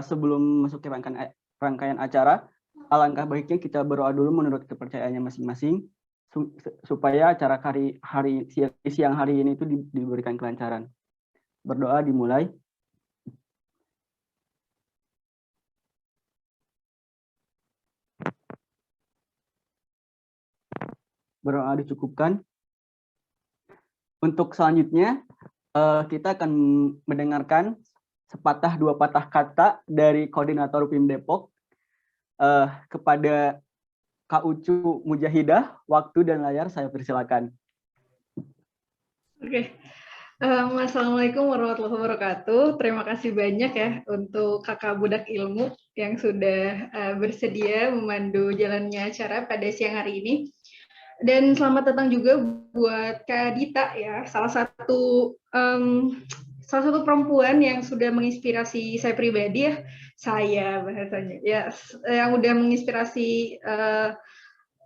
sebelum masuk ke rangkaian acara, alangkah baiknya kita berdoa dulu menurut kepercayaannya masing-masing supaya acara siang hari ini itu diberikan kelancaran. Berdoa dimulai. Berdoa dicukupkan. Untuk selanjutnya, kita akan mendengarkan sepatah dua patah kata dari Koordinator PIM Depok kepada Kak Ucu Mujahidah. Waktu dan layar saya persilakan. Oke. Assalamualaikum warahmatullahi wabarakatuh. Terima kasih banyak ya untuk Kakak Budak Ilmu yang sudah bersedia memandu jalannya acara pada siang hari ini. Dan selamat datang juga buat Kak Dita ya, salah satu perempuan yang sudah menginspirasi saya pribadi ya, saya bahasanya ya, yang udah menginspirasi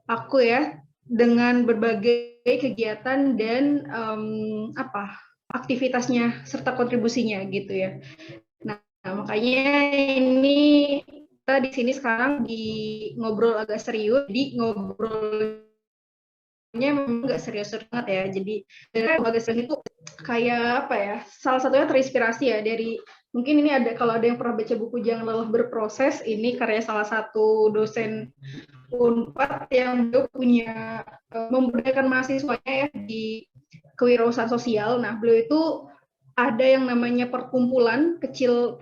aku ya dengan berbagai kegiatan dan aktivitasnya serta kontribusinya gitu ya. Nah, makanya ini kita di sini sekarang di ngobrol agak serius, di ngobrolnya memang nggak serius banget ya. Jadi agak serius itu kayak apa ya? Salah satunya terinspirasi ya dari mungkin ini ada kalau ada yang pernah baca buku Jangan Lelah Berproses, ini karya salah satu dosen Unpad yang beliau punya memberdayakan mahasiswanya ya di kewirausahaan sosial. Nah, beliau itu ada yang namanya perkumpulan kecil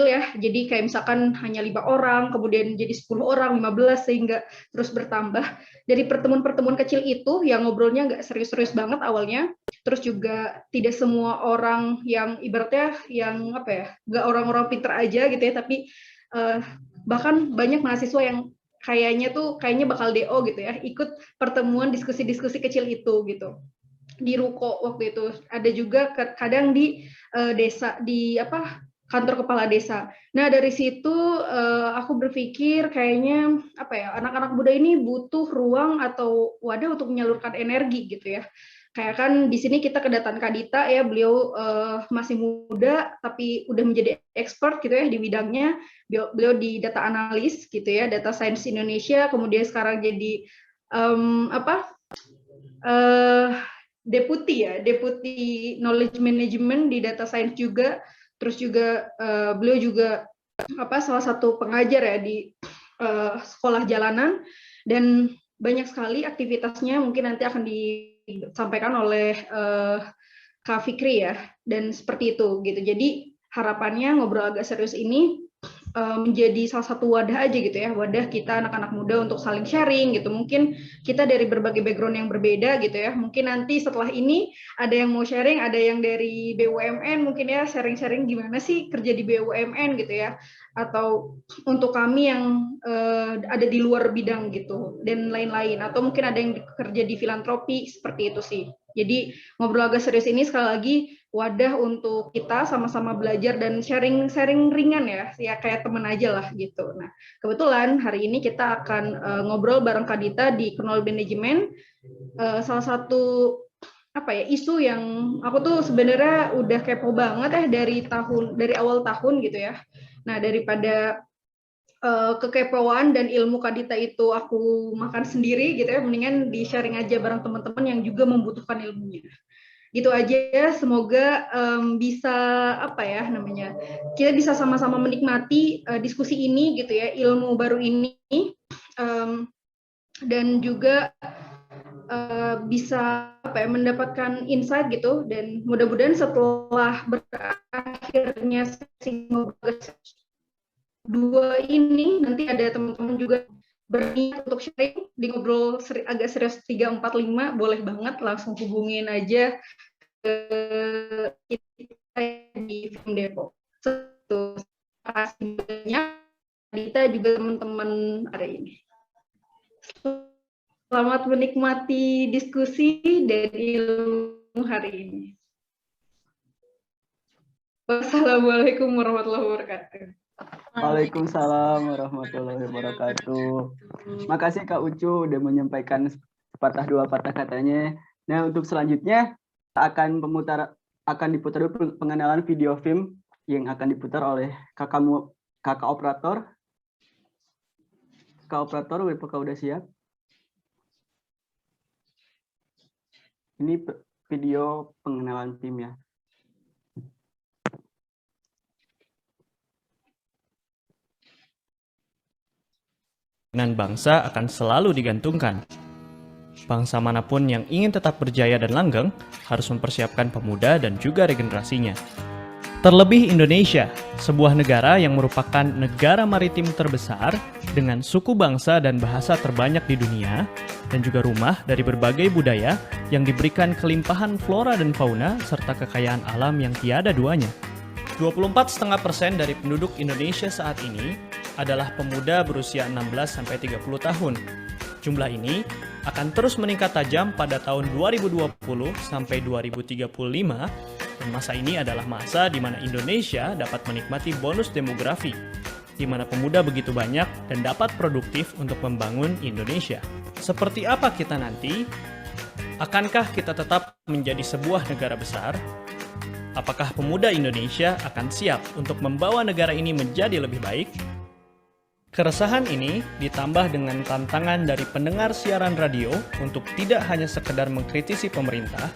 ya. Jadi kayak misalkan hanya 5 orang, kemudian jadi 10 orang, 15 sehingga terus bertambah. Dari pertemuan-pertemuan kecil itu yang ngobrolnya nggak serius-serius banget awalnya. Terus juga tidak semua orang yang ibaratnya yang apa ya, nggak orang-orang pinter aja gitu ya, tapi bahkan banyak mahasiswa yang kayaknya bakal DO gitu ya, ikut pertemuan diskusi-diskusi kecil itu gitu. Di ruko waktu itu ada juga kadang di desa di kantor kepala desa. Nah dari situ aku berpikir kayaknya apa ya, anak-anak muda ini butuh ruang atau wadah untuk menyalurkan energi gitu ya. Kayak kan di sini kita kedatangan Kak Dita ya, beliau masih muda tapi udah menjadi expert gitu ya di bidangnya. Beliau di data analis gitu ya, data science Indonesia, kemudian sekarang jadi deputi knowledge management di data science juga. Terus juga beliau juga salah satu pengajar ya di sekolah jalanan, dan banyak sekali aktivitasnya mungkin nanti akan disampaikan oleh Kak Fikri ya, dan seperti itu gitu. Jadi harapannya ngobrol agak serius ini menjadi salah satu wadah aja gitu ya, wadah kita anak-anak muda untuk saling sharing gitu. Mungkin kita dari berbagai background yang berbeda gitu ya, mungkin nanti setelah ini ada yang mau sharing, ada yang dari BUMN mungkin ya, sharing-sharing gimana sih kerja di BUMN gitu ya, atau untuk kami yang ada di luar bidang gitu dan lain-lain, atau mungkin ada yang kerja di filantropi, seperti itu sih. Jadi ngobrol agak serius ini sekali lagi wadah untuk kita sama-sama belajar dan sharing ringan ya kayak teman aja lah gitu. Nah, kebetulan hari ini kita akan ngobrol bareng Kak Dita di Knowledge Management, salah satu isu yang aku tuh sebenarnya udah kepo banget dari awal tahun gitu ya. Nah, daripada kekepoan dan ilmu Kak Dita itu aku makan sendiri gitu ya, mendingan di sharing aja bareng teman-teman yang juga membutuhkan ilmunya. Gitu aja ya, semoga bisa kita bisa sama-sama menikmati diskusi ini gitu ya, ilmu baru ini, dan juga bisa mendapatkan insight gitu, dan mudah-mudahan setelah berakhirnya sesi ngobrol dua ini nanti ada teman-teman juga berniat untuk sharing di ngobrol agak serius 345, boleh banget langsung hubungin aja kita di Film Depok. Terima kasih banyak Dita juga teman-teman hari ini. Selamat menikmati diskusi dari ilmu hari ini. Wassalamualaikum warahmatullahi wabarakatuh. Waalaikumsalam warahmatullahi wabarakatuh. Makasih Kak Ucu udah menyampaikan sepatah dua patah katanya. Nah, untuk selanjutnya akan diputar pengenalan video film yang akan diputar oleh kakak operator. Kakak operator, apakah udah siap? Ini video pengenalan tim ya. Dan bangsa akan selalu digantungkan. Bangsa manapun yang ingin tetap berjaya dan langgeng harus mempersiapkan pemuda dan juga regenerasinya. Terlebih Indonesia, sebuah negara yang merupakan negara maritim terbesar dengan suku bangsa dan bahasa terbanyak di dunia, dan juga rumah dari berbagai budaya yang diberikan kelimpahan flora dan fauna serta kekayaan alam yang tiada duanya. 24,5% dari penduduk Indonesia saat ini adalah pemuda berusia 16-30 tahun. Jumlah ini akan terus meningkat tajam pada tahun 2020 sampai 2035, dan masa ini adalah masa di mana Indonesia dapat menikmati bonus demografi, di mana pemuda begitu banyak dan dapat produktif untuk membangun Indonesia. Seperti apa kita nanti? Akankah kita tetap menjadi sebuah negara besar? Apakah pemuda Indonesia akan siap untuk membawa negara ini menjadi lebih baik? Keresahan ini ditambah dengan tantangan dari pendengar siaran radio untuk tidak hanya sekedar mengkritisi pemerintah,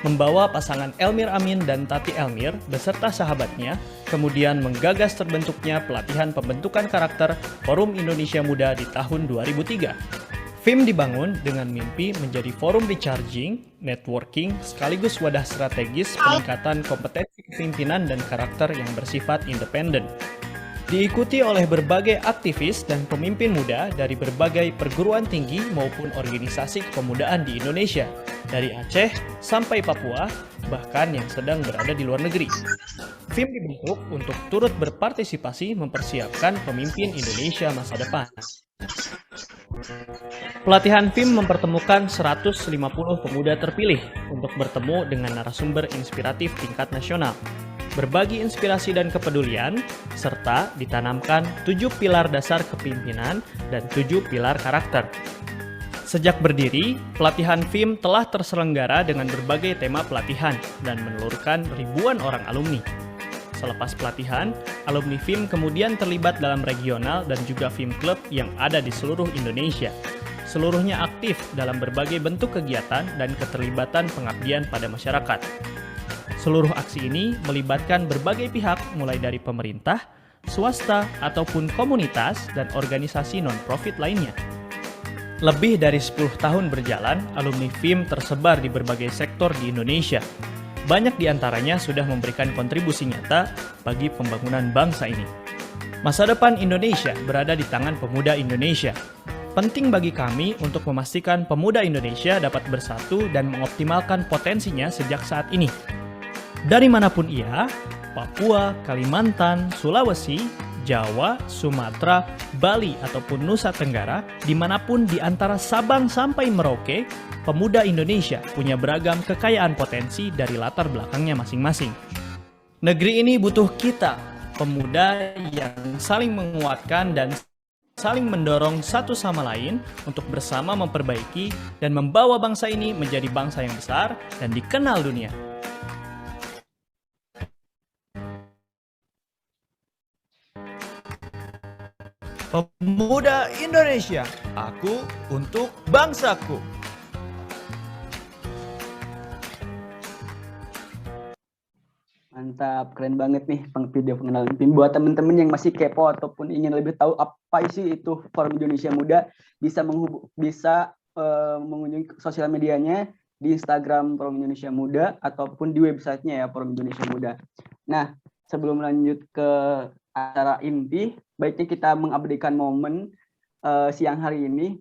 membawa pasangan Elmir Amin dan Tati Elmir beserta sahabatnya, kemudian menggagas terbentuknya pelatihan pembentukan karakter Forum Indonesia Muda di tahun 2003. FIM dibangun dengan mimpi menjadi forum recharging, networking, sekaligus wadah strategis peningkatan kompetensi kepemimpinan dan karakter yang bersifat independen. Diikuti oleh berbagai aktivis dan pemimpin muda dari berbagai perguruan tinggi maupun organisasi kepemudaan di Indonesia, dari Aceh sampai Papua, bahkan yang sedang berada di luar negeri. FIM dibentuk untuk turut berpartisipasi mempersiapkan pemimpin Indonesia masa depan. Pelatihan FIM mempertemukan 150 pemuda terpilih untuk bertemu dengan narasumber inspiratif tingkat nasional, berbagi inspirasi dan kepedulian, serta ditanamkan 7 pilar dasar kepemimpinan dan 7 pilar karakter. Sejak berdiri, pelatihan FIM telah terselenggara dengan berbagai tema pelatihan dan menelurkan ribuan orang alumni. Selepas pelatihan, alumni FIM kemudian terlibat dalam regional dan juga FIM Club yang ada di seluruh Indonesia. Seluruhnya aktif dalam berbagai bentuk kegiatan dan keterlibatan pengabdian pada masyarakat. Seluruh aksi ini melibatkan berbagai pihak mulai dari pemerintah, swasta, ataupun komunitas dan organisasi non-profit lainnya. Lebih dari 10 tahun berjalan, alumni FIM tersebar di berbagai sektor di Indonesia. Banyak di antaranya sudah memberikan kontribusi nyata bagi pembangunan bangsa ini. Masa depan Indonesia berada di tangan pemuda Indonesia. Penting bagi kami untuk memastikan pemuda Indonesia dapat bersatu dan mengoptimalkan potensinya sejak saat ini. Dari manapun ia, Papua, Kalimantan, Sulawesi, Jawa, Sumatera, Bali, ataupun Nusa Tenggara, dimanapun di antara Sabang sampai Merauke, pemuda Indonesia punya beragam kekayaan potensi dari latar belakangnya masing-masing. Negeri ini butuh kita, pemuda yang saling menguatkan dan saling mendorong satu sama lain untuk bersama memperbaiki dan membawa bangsa ini menjadi bangsa yang besar dan dikenal dunia. Pemuda Indonesia, aku untuk bangsaku. Mantap, keren banget nih video pengenalan tim. Buat teman-teman yang masih kepo ataupun ingin lebih tahu apa sih itu Forum Indonesia Muda, bisa mengunjungi sosial medianya di Instagram Forum Indonesia Muda ataupun di websitenya ya Forum Indonesia Muda. Nah, sebelum lanjut ke acara inti, baiknya kita mengabadikan momen siang hari ini,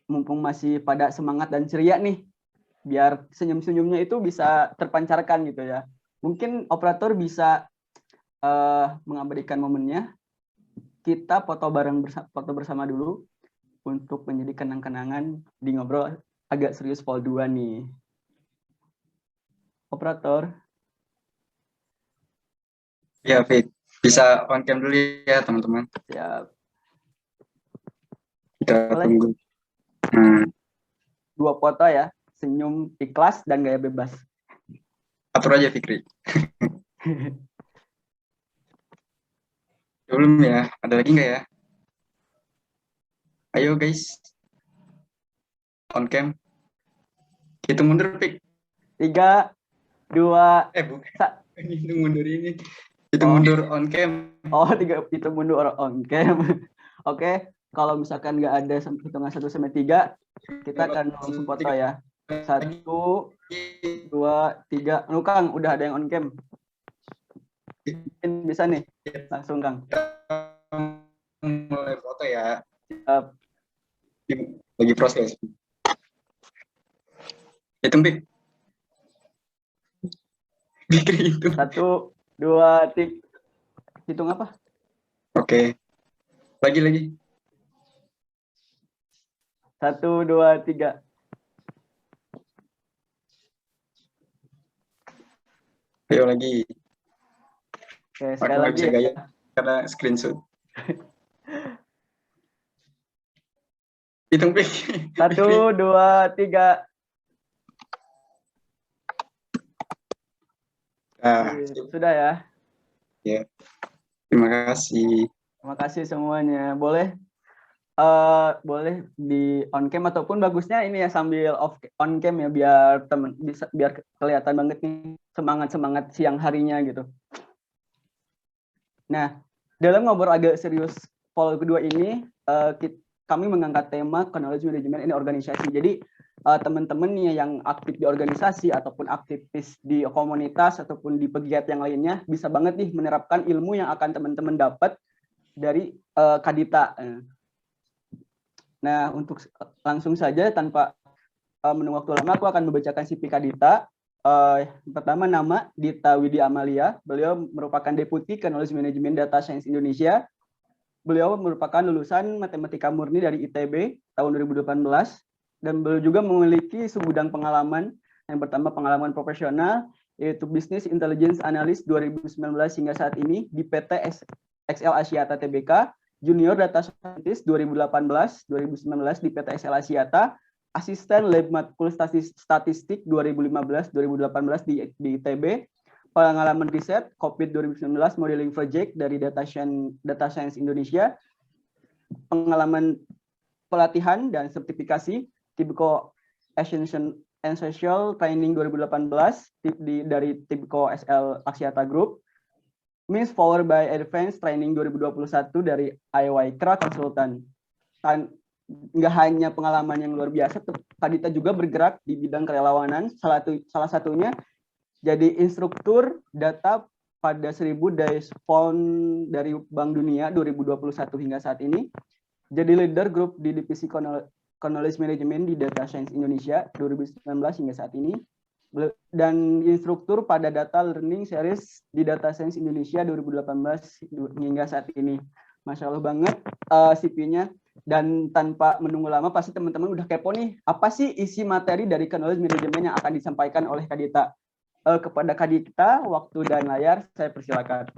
mumpung masih pada semangat dan ceria nih, biar senyum-senyumnya itu bisa terpancarkan gitu ya. Mungkin operator bisa mengabadikan momennya. Kita foto bersama dulu untuk menjadi kenang-kenangan di ngobrol agak serius Vol 2 nih. Operator. Ya, Fit. Bisa on cam dulu ya, teman-teman. Siap. Kita Boleh. tunggu. 2 foto ya, senyum ikhlas dan gaya bebas. Atur aja, Fikri. Belum ya? Ada lagi nggak ya? Ayo guys, on cam. Hitung mundur, Pik. 3, 2, Bukan. sa- Hitung mundur ini. Hitung Oh. mundur on cam. Oh, 3 itu mundur on cam. Oke, kalau misalkan nggak ada hitungan 1 sampai 3, kita akan langsung foto ya. 1, 2, 3. Kang, udah ada yang on cam. Mungkin bisa nih, langsung Kang. Mulai foto ya. Siap. Lagi proses. Hitung, Pik. Bikin itu. 1, 2, 3. Hitung apa? Oke. Lagi. 1, 2, 3. Ayo lagi. Oke, Aku sekali nggak lagi bisa ya. gaya karena screenshot. Hitung, Pik. 1, 2, 3. Nah, Sudah ya. ya. Terima kasih. Terima kasih semuanya. Boleh di on cam ataupun bagusnya ini ya sambil on cam ya, biar biar kelihatan banget nih semangat siang harinya gitu. Nah, dalam ngobrol agak serius poll kedua ini kami mengangkat tema knowledge management in organisasi. Jadi teman-teman nih yang aktif di organisasi ataupun aktivis di komunitas ataupun di pegiat yang lainnya bisa banget nih menerapkan ilmu yang akan teman-teman dapat dari Kadita. Nah, untuk langsung saja tanpa menunggu waktu lama, aku akan membacakan CV Kadita. Pertama, nama Dita Widya Amalia. Beliau merupakan Deputi Knowledge Management Data Science Indonesia. Beliau merupakan lulusan Matematika Murni dari ITB tahun 2018. Dan beliau juga memiliki sebidang pengalaman. Yang pertama, pengalaman profesional, yaitu Business Intelligence Analyst 2019 hingga saat ini di PT XL Axiata Tbk. Junior Data Scientist 2018-2019 di PT XL Axiata, Asisten Lab Matkul Statistik 2015-2018 di ITB, pengalaman riset COVID 2019 Modeling Project dari Data Science Indonesia, pengalaman pelatihan dan sertifikasi Tibco Essential Training 2018 dari Tibco SL Axiata Group, Miss Power by Advanced Training 2021 dari IYCRA Konsultan. Nggak hanya pengalaman yang luar biasa, Kadita juga bergerak di bidang kerelawanan, salah satunya jadi instruktur data pada 1000 Days Fund dari Bank Dunia 2021 hingga saat ini, jadi leader grup di divisi Knowledge Management di Data Science Indonesia 2019 hingga saat ini, dan instruktur pada Data Learning Series di Data Science Indonesia 2018 hingga saat ini. Masya Allah banget CV-nya. Dan tanpa menunggu lama, pasti teman-teman udah kepo nih, apa sih isi materi dari Knowledge Management yang akan disampaikan oleh Kadita? Kepada Kadita, waktu dan layar, saya persilakan.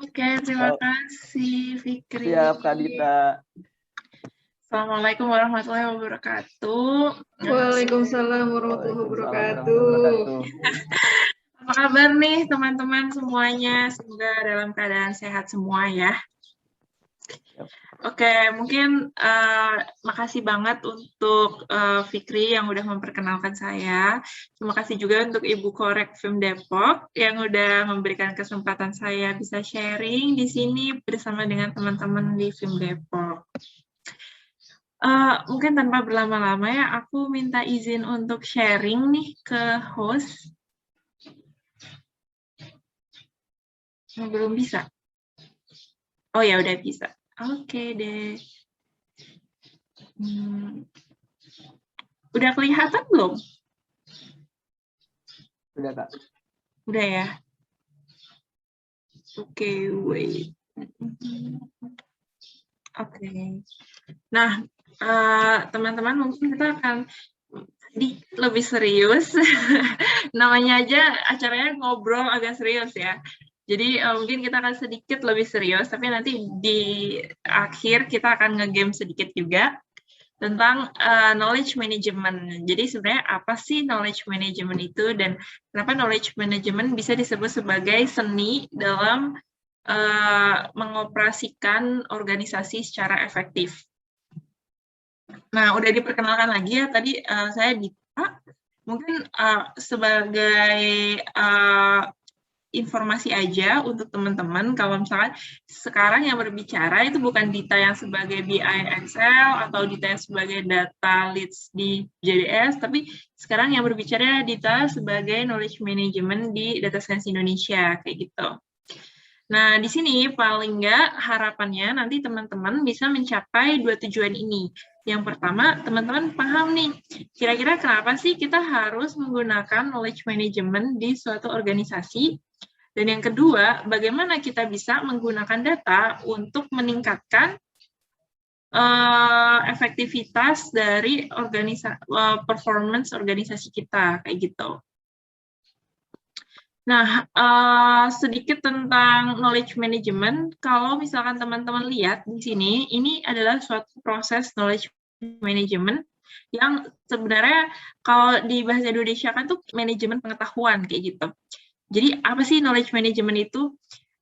Oke, terima kasih Fikri. Siap, Kadita. Assalamualaikum warahmatullahi wabarakatuh. Waalaikumsalam warahmatullahi wabarakatuh. Apa kabar nih teman-teman semuanya? Semoga dalam keadaan sehat semua ya. Oke, mungkin makasih banget untuk Fikri yang udah memperkenalkan saya. Terima kasih juga untuk Ibu Korek FIM Depok yang udah memberikan kesempatan saya bisa sharing di sini bersama dengan teman-teman di FIM Depok. Mungkin tanpa berlama-lama ya, aku minta izin untuk sharing nih ke host. Belum bisa? Oh ya, udah bisa. Oke deh. Udah kelihatan belum? Udah, Kak. Udah ya? Oke, wait. Oke. Nah, teman-teman mungkin kita akan lebih serius. Namanya aja acaranya ngobrol agak serius ya. Jadi mungkin kita akan sedikit lebih serius, tapi nanti di akhir kita akan nge-game sedikit juga tentang knowledge management. Jadi sebenarnya apa sih knowledge management itu dan kenapa knowledge management bisa disebut sebagai seni dalam mengoperasikan organisasi secara efektif. Nah, udah diperkenalkan lagi ya, tadi saya Dita, mungkin sebagai informasi aja untuk teman-teman, kalau misalkan sekarang yang berbicara itu bukan Dita yang sebagai BI Excel atau Dita yang sebagai data leads di JDS, tapi sekarang yang berbicara Dita sebagai knowledge management di Data Science Indonesia, kayak gitu. Nah, di sini paling nggak harapannya nanti teman-teman bisa mencapai 2 tujuan ini. Yang pertama, teman-teman paham nih, kira-kira kenapa sih kita harus menggunakan knowledge management di suatu organisasi? Dan yang kedua, bagaimana kita bisa menggunakan data untuk meningkatkan efektivitas dari performance organisasi kita, kayak gitu. Nah, sedikit tentang knowledge management. Kalau misalkan teman-teman lihat di sini, ini adalah suatu proses knowledge management yang sebenarnya kalau di bahasa Indonesia kan tuh manajemen pengetahuan kayak gitu. Jadi apa sih knowledge management itu?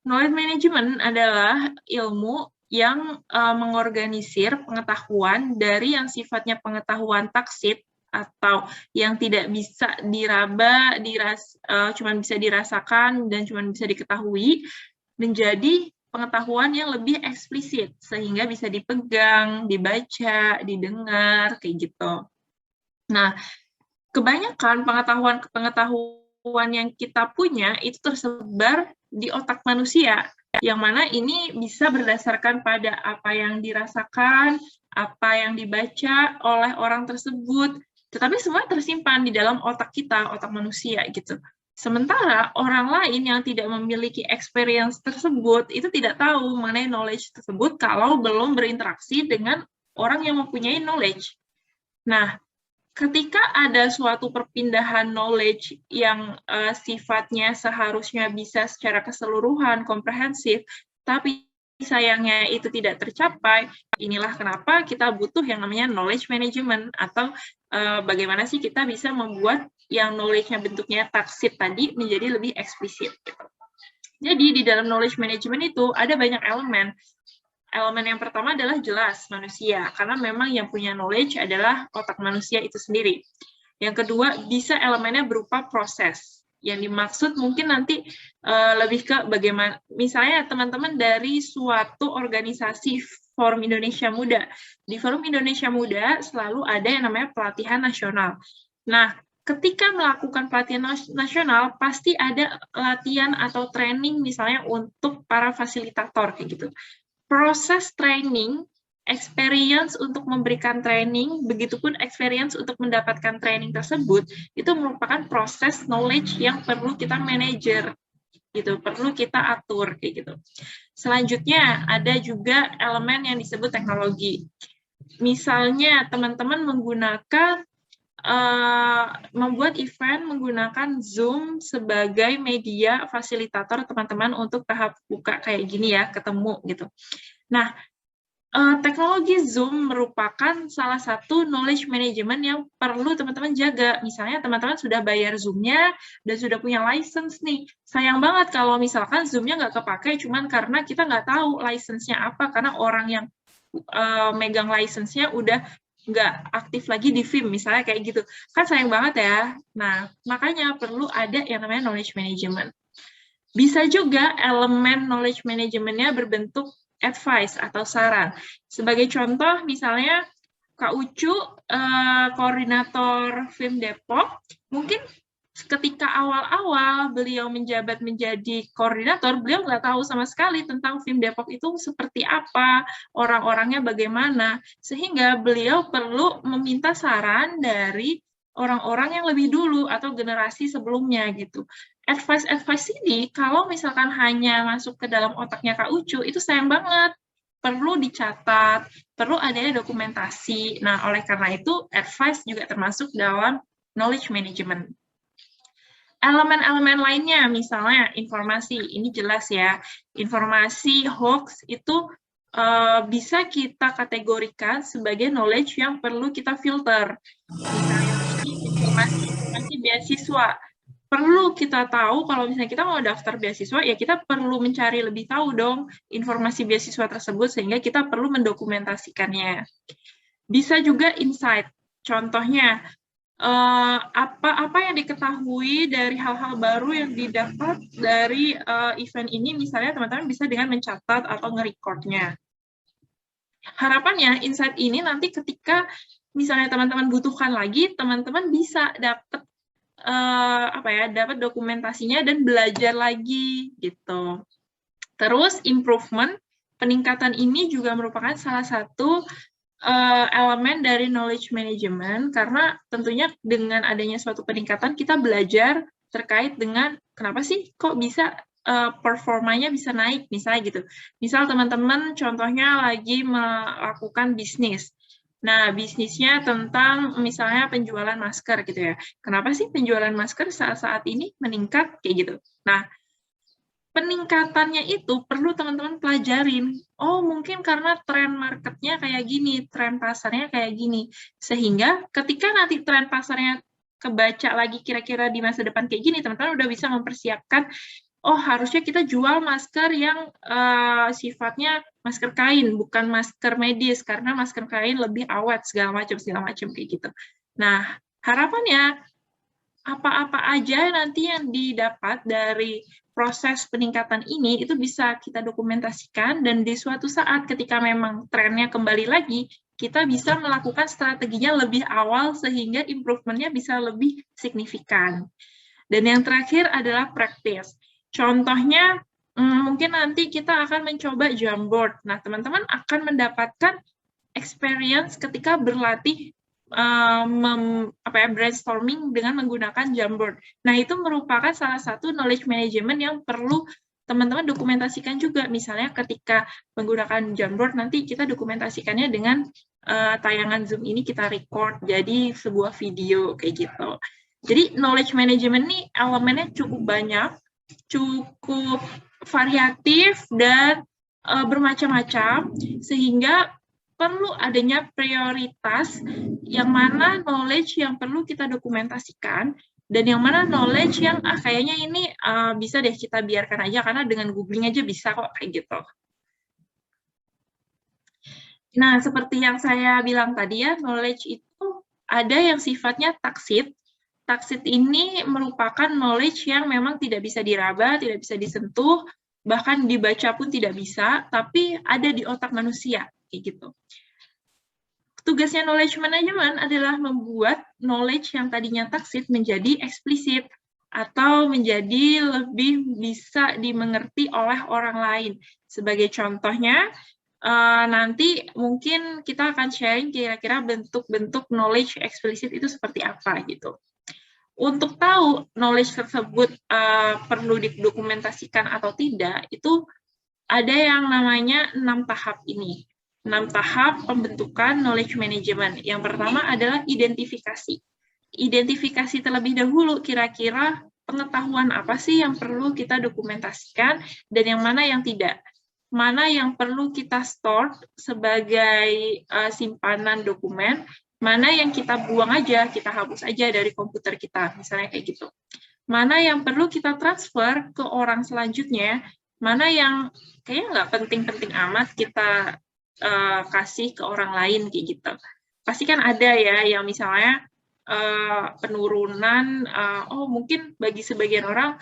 Knowledge management adalah ilmu yang mengorganisir pengetahuan dari yang sifatnya pengetahuan taksit atau yang tidak bisa diraba, cuma bisa dirasakan dan cuma bisa diketahui, menjadi pengetahuan yang lebih eksplisit sehingga bisa dipegang, dibaca, didengar, kayak gitu. Nah, kebanyakan pengetahuan yang kita punya itu tersebar di otak manusia, yang mana ini bisa berdasarkan pada apa yang dirasakan, apa yang dibaca oleh orang tersebut, tetapi semua tersimpan di dalam otak kita, otak manusia gitu. Sementara orang lain yang tidak memiliki experience tersebut itu tidak tahu mengenai knowledge tersebut kalau belum berinteraksi dengan orang yang mempunyai knowledge. Nah, ketika ada suatu perpindahan knowledge yang sifatnya seharusnya bisa secara keseluruhan, komprehensif, tapi sayangnya itu tidak tercapai, inilah kenapa kita butuh yang namanya knowledge management, atau bagaimana sih kita bisa membuat yang knowledge-nya bentuknya taksit tadi menjadi lebih eksplisit. Jadi di dalam knowledge management itu ada banyak elemen. Elemen yang pertama adalah jelas manusia, karena memang yang punya knowledge adalah otak manusia itu sendiri. Yang kedua, bisa elemennya berupa proses. Yang dimaksud mungkin nanti lebih ke bagaimana, misalnya teman-teman dari suatu organisasi Forum Indonesia Muda. Di Forum Indonesia Muda selalu ada yang namanya pelatihan nasional. Nah, ketika melakukan pelatihan nasional, pasti ada latihan atau training misalnya untuk para fasilitator, kayak gitu. Proses training, experience untuk memberikan training, begitupun experience untuk mendapatkan training tersebut, itu merupakan proses knowledge yang perlu kita manajer, gitu, perlu kita atur, kayak gitu. Selanjutnya, ada juga elemen yang disebut teknologi. Misalnya, teman-teman menggunakan membuat event menggunakan Zoom sebagai media fasilitator teman-teman untuk tahap buka kayak gini ya, ketemu gitu. Nah, teknologi Zoom merupakan salah satu knowledge management yang perlu teman-teman jaga. Misalnya teman-teman sudah bayar Zoom-nya dan sudah punya license nih. Sayang banget kalau misalkan Zoom-nya nggak kepake cuman karena kita nggak tahu license-nya apa, karena orang yang megang license-nya udah nggak aktif lagi di FIM, misalnya kayak gitu. Kan sayang banget ya. Nah, makanya perlu ada yang namanya knowledge management. Bisa juga elemen knowledge management-nya berbentuk advice atau saran. Sebagai contoh, misalnya Kak Ucu, koordinator FIM Depok, mungkin ketika awal-awal beliau menjabat menjadi koordinator, beliau nggak tahu sama sekali tentang FIM Depok itu seperti apa, orang-orangnya bagaimana, sehingga beliau perlu meminta saran dari orang-orang yang lebih dulu atau generasi sebelumnya gitu. Advice ini kalau misalkan hanya masuk ke dalam otaknya Kak Ucu, itu sayang banget. Perlu dicatat, perlu adanya dokumentasi. Nah, oleh karena itu, advice juga termasuk dalam knowledge management. Elemen-elemen lainnya, misalnya informasi, ini jelas ya, informasi hoax itu bisa kita kategorikan sebagai knowledge yang perlu kita filter. Misalnya informasi beasiswa, perlu kita tahu kalau misalnya kita mau daftar beasiswa, ya kita perlu mencari lebih tahu dong informasi beasiswa tersebut, sehingga kita perlu mendokumentasikannya. Bisa juga insight, contohnya apa yang diketahui dari hal-hal baru yang didapat dari event ini, misalnya teman-teman bisa dengan mencatat atau nge-recordnya. Harapannya insight ini nanti ketika misalnya teman-teman butuhkan lagi, teman-teman bisa dapat dapat dokumentasinya dan belajar lagi gitu. Terus improvement, peningkatan ini juga merupakan salah satu elemen dari knowledge management, karena tentunya dengan adanya suatu peningkatan kita belajar terkait dengan kenapa sih kok bisa performanya bisa naik, misalnya gitu. Misal teman-teman contohnya lagi melakukan bisnis. Nah, bisnisnya tentang misalnya penjualan masker gitu ya. Kenapa sih penjualan masker saat-saat ini meningkat kayak gitu? Nah, peningkatannya itu perlu teman-teman pelajarin. Oh, mungkin karena tren marketnya kayak gini, tren pasarnya kayak gini. Sehingga ketika nanti tren pasarnya kebaca lagi kira-kira di masa depan kayak gini, teman-teman udah bisa mempersiapkan, oh harusnya kita jual masker yang sifatnya masker kain, bukan masker medis, karena masker kain lebih awet, segala macam kayak gitu. Nah, harapannya apa-apa aja nanti yang didapat dari proses peningkatan ini itu bisa kita dokumentasikan, dan di suatu saat ketika memang trennya kembali lagi, kita bisa melakukan strateginya lebih awal sehingga improvementnya bisa lebih signifikan. Dan yang terakhir adalah practice. Contohnya, mungkin nanti kita akan mencoba Jamboard. Nah, teman-teman akan mendapatkan experience ketika berlatih brainstorming dengan menggunakan Jamboard. Nah, itu merupakan salah satu knowledge management yang perlu teman-teman dokumentasikan juga. Misalnya ketika menggunakan Jamboard, nanti kita dokumentasikannya dengan tayangan Zoom ini kita record jadi sebuah video kayak gitu. Jadi knowledge management ini elemennya cukup banyak, cukup variatif dan bermacam-macam, sehingga perlu adanya prioritas yang mana knowledge yang perlu kita dokumentasikan dan yang mana knowledge yang kayaknya ini bisa deh kita biarkan aja karena dengan googling aja bisa kok kayak gitu. Nah, seperti yang saya bilang tadi ya, knowledge itu ada yang sifatnya taksit. Taksit ini merupakan knowledge yang memang tidak bisa diraba, tidak bisa disentuh, bahkan dibaca pun tidak bisa, tapi ada di otak manusia, kayak gitu. Tugasnya knowledge management adalah membuat knowledge yang tadinya taksit menjadi eksplisit, atau menjadi lebih bisa dimengerti oleh orang lain. Sebagai contohnya, nanti mungkin kita akan sharing kira-kira bentuk-bentuk knowledge eksplisit itu seperti apa gitu. Untuk tahu knowledge tersebut perlu didokumentasikan atau tidak, itu ada yang namanya 6 tahap ini. 6 tahap pembentukan knowledge management. Yang pertama adalah identifikasi. Identifikasi terlebih dahulu, kira-kira pengetahuan apa sih yang perlu kita dokumentasikan dan yang mana yang tidak. Mana yang perlu kita store sebagai simpanan dokumen, mana yang kita buang aja, kita hapus aja dari komputer kita, misalnya kayak gitu. Mana yang perlu kita transfer ke orang selanjutnya, mana yang kayaknya nggak penting-penting amat kita kasih ke orang lain, kayak gitu. Pasti kan ada ya yang misalnya penurunan, mungkin bagi sebagian orang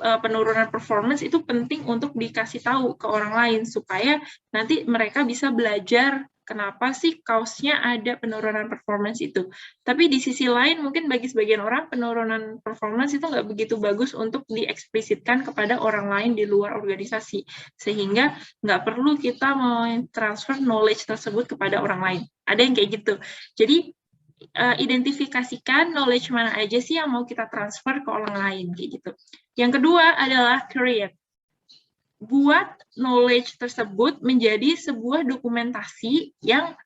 penurunan performance itu penting untuk dikasih tahu ke orang lain supaya nanti mereka bisa belajar kenapa sih kausnya ada penurunan performance itu. Tapi di sisi lain mungkin bagi sebagian orang penurunan performance itu nggak begitu bagus untuk dieksplisitkan kepada orang lain di luar organisasi, sehingga nggak perlu kita transfer knowledge tersebut kepada orang lain. Ada yang kayak gitu. Jadi identifikasikan knowledge mana aja sih yang mau kita transfer ke orang lain kayak gitu. Yang kedua adalah create. Buat knowledge tersebut menjadi sebuah dokumentasi yang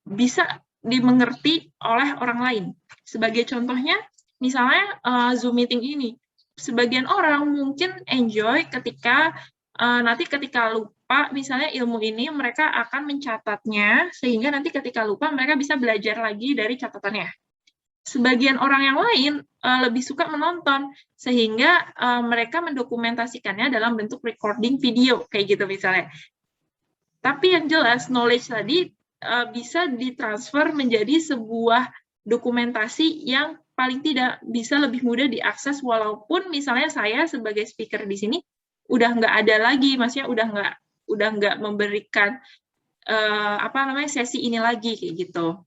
bisa dimengerti oleh orang lain. Sebagai contohnya, misalnya Zoom meeting ini. Sebagian orang mungkin enjoy ketika nanti ketika lupa misalnya ilmu ini, mereka akan mencatatnya, sehingga nanti ketika lupa mereka bisa belajar lagi dari catatannya. sebagian orang yang lain lebih suka menonton, sehingga mereka mendokumentasikannya dalam bentuk recording video, kayak gitu misalnya. Tapi yang jelas, knowledge tadi bisa ditransfer menjadi sebuah dokumentasi yang paling tidak bisa lebih mudah diakses, walaupun misalnya saya sebagai speaker di sini udah nggak ada lagi, maksudnya udah nggak memberikan sesi ini lagi, kayak gitu.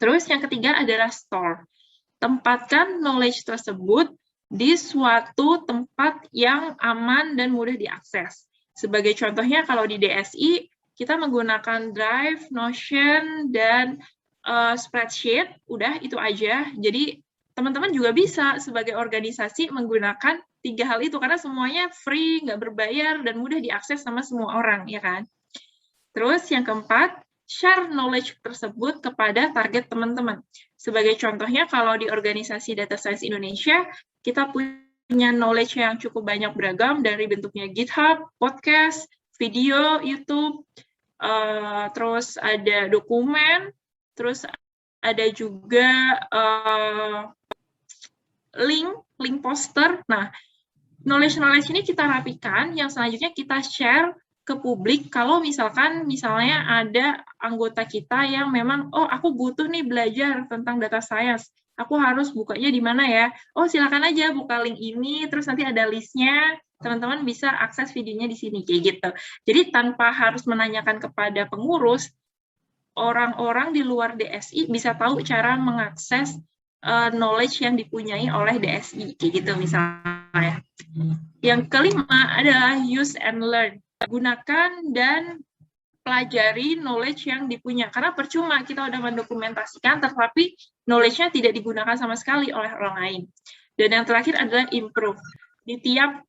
Terus yang ketiga adalah store. Tempatkan knowledge tersebut di suatu tempat yang aman dan mudah diakses. Sebagai contohnya, kalau di DSI, kita menggunakan Drive, Notion, dan spreadsheet, udah itu aja. Jadi, teman-teman juga bisa sebagai organisasi menggunakan 3 hal itu, karena semuanya free, nggak berbayar, dan mudah diakses sama semua orang, ya kan? Terus yang keempat, share knowledge tersebut kepada target teman-teman. Sebagai contohnya, kalau di organisasi Data Science Indonesia, kita punya knowledge yang cukup banyak beragam dari bentuknya GitHub, podcast, video, YouTube, terus ada dokumen, terus ada juga link poster. Nah, knowledge ini kita rapikan, yang selanjutnya kita share ke publik. Kalau misalnya ada anggota kita yang memang, oh aku butuh nih belajar tentang data science, aku harus bukanya di mana ya? Oh silakan aja buka link ini, terus nanti ada listnya, teman-teman bisa akses videonya di sini, kayak gitu. Jadi tanpa harus menanyakan kepada pengurus, orang-orang di luar DSI bisa tahu cara mengakses knowledge yang dipunyai oleh DSI, kayak gitu misalnya. Yang kelima adalah use and learn. Gunakan dan pelajari knowledge yang dipunya. Karena percuma kita udah mendokumentasikan, tetapi knowledge-nya tidak digunakan sama sekali oleh orang lain. Dan yang terakhir adalah improve. Di tiap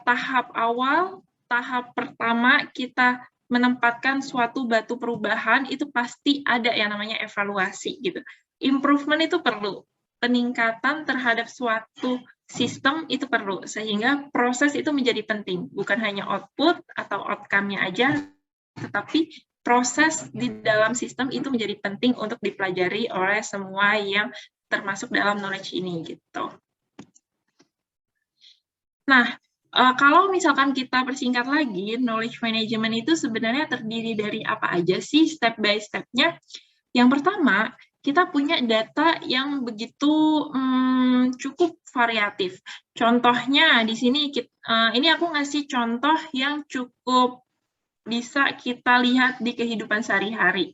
tahap awal, tahap pertama kita menempatkan suatu batu perubahan, itu pasti ada yang namanya evaluasi, gitu. Improvement itu perlu. Peningkatan terhadap suatu sistem itu perlu, sehingga proses itu menjadi penting, bukan hanya output atau outcome-nya aja, tetapi proses di dalam sistem itu menjadi penting untuk dipelajari oleh semua yang termasuk dalam knowledge ini, gitu. Nah, kalau misalkan kita persingkat lagi, knowledge management itu sebenarnya terdiri dari apa aja sih step by step-nya? Yang pertama, kita punya data yang begitu cukup variatif. Contohnya di sini, ini aku ngasih contoh yang cukup bisa kita lihat di kehidupan sehari-hari.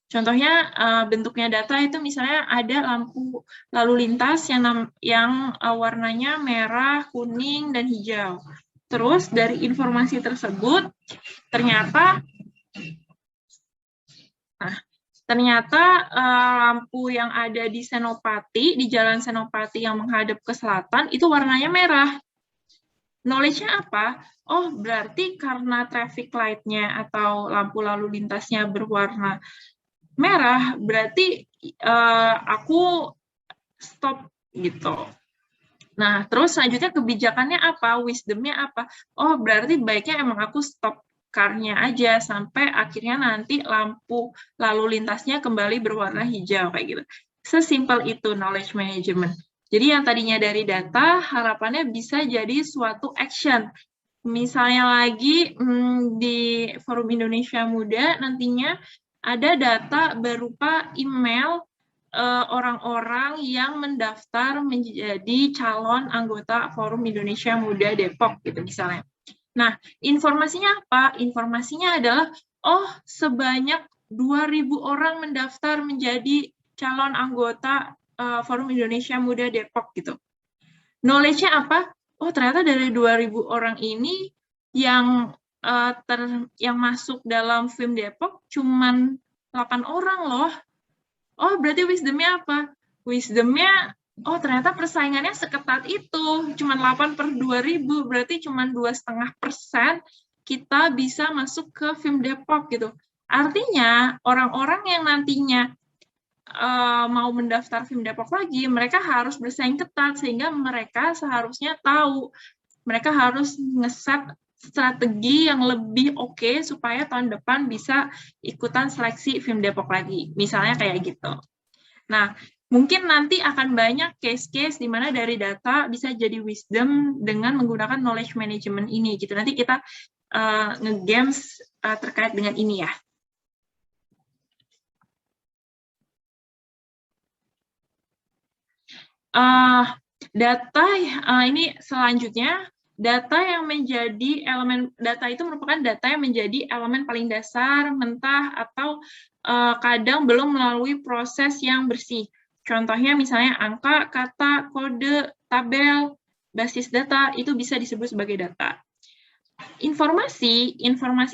Contohnya bentuknya data itu misalnya ada lampu lalu lintas yang warnanya merah, kuning, dan hijau. Terus dari informasi tersebut ternyata lampu yang ada di Senopati, di Jalan Senopati yang menghadap ke selatan, itu warnanya merah. Knowledge-nya apa? Oh, berarti karena traffic light-nya atau lampu lalu lintasnya berwarna merah, berarti aku stop, gitu. Nah, terus selanjutnya kebijakannya apa? Wisdom-nya apa? Oh, berarti baiknya emang aku stop car-nya aja sampai akhirnya nanti lampu lalu lintasnya kembali berwarna hijau, kayak gitu. Sesimpel itu knowledge management. Jadi yang tadinya dari data, harapannya bisa jadi suatu action. Misalnya lagi di Forum Indonesia Muda nantinya ada data berupa email orang-orang yang mendaftar menjadi calon anggota Forum Indonesia Muda Depok, gitu misalnya. Nah, informasinya apa? Informasinya adalah, oh, sebanyak 2.000 orang mendaftar menjadi calon anggota Forum Indonesia Muda Depok, gitu. Knowledge-nya apa? Oh, ternyata dari 2.000 orang ini yang masuk dalam FIM Depok cuman 8 orang loh. Oh, berarti wisdom-nya apa? Wisdom-nya, oh ternyata persaingannya seketat itu, cuma 8/2000, berarti cuma 2,5% kita bisa masuk ke FIM Depok, gitu. Artinya, orang-orang yang nantinya mau mendaftar FIM Depok lagi, mereka harus bersaing ketat, sehingga mereka seharusnya tahu, mereka harus ngeset strategi yang lebih oke supaya tahun depan bisa ikutan seleksi FIM Depok lagi. Misalnya kayak gitu. Nah, Mungkin nanti akan banyak case-case di mana dari data bisa jadi wisdom dengan menggunakan knowledge management ini gitu. Nanti kita nge-games terkait dengan ini ya. Data ini selanjutnya, data yang menjadi elemen, data itu merupakan data yang menjadi elemen paling dasar, mentah, atau kadang belum melalui proses yang bersih. Contohnya misalnya angka, kata, kode, tabel, basis data, itu bisa disebut sebagai data. Informasi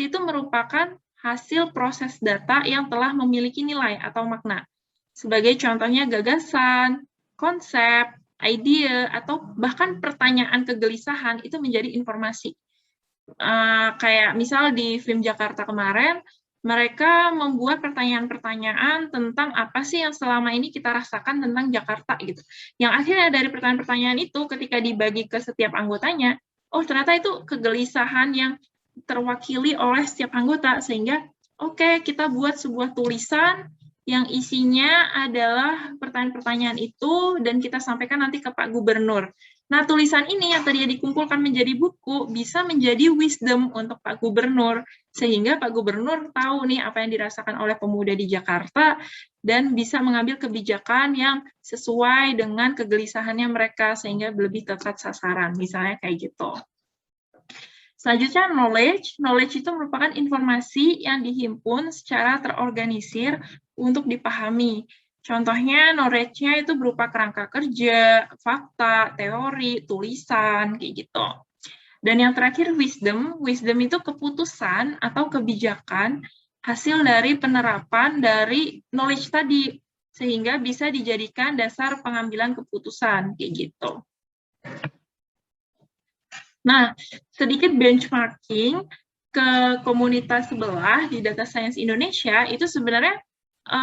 itu merupakan hasil proses data yang telah memiliki nilai atau makna. Sebagai contohnya gagasan, konsep, ide, atau bahkan pertanyaan kegelisahan itu menjadi informasi. Kayak misal di film Jakarta kemarin, mereka membuat pertanyaan-pertanyaan tentang apa sih yang selama ini kita rasakan tentang Jakarta gitu. Yang akhirnya dari pertanyaan-pertanyaan itu ketika dibagi ke setiap anggotanya, oh ternyata itu kegelisahan yang terwakili oleh setiap anggota, sehingga oke, kita buat sebuah tulisan yang isinya adalah pertanyaan-pertanyaan itu dan kita sampaikan nanti ke Pak Gubernur. Nah, tulisan ini yang tadinya dikumpulkan menjadi buku bisa menjadi wisdom untuk Pak Gubernur, sehingga Pak Gubernur tahu nih apa yang dirasakan oleh pemuda di Jakarta dan bisa mengambil kebijakan yang sesuai dengan kegelisahannya mereka sehingga lebih tepat sasaran, misalnya kayak gitu. Selanjutnya knowledge. Knowledge itu merupakan informasi yang dihimpun secara terorganisir untuk dipahami. Contohnya knowledge-nya itu berupa kerangka kerja, fakta, teori, tulisan, kayak gitu. Dan yang terakhir wisdom. Wisdom itu keputusan atau kebijakan hasil dari penerapan dari knowledge tadi, sehingga bisa dijadikan dasar pengambilan keputusan, kayak gitu. Nah, sedikit benchmarking ke komunitas sebelah di Data Science Indonesia, itu sebenarnya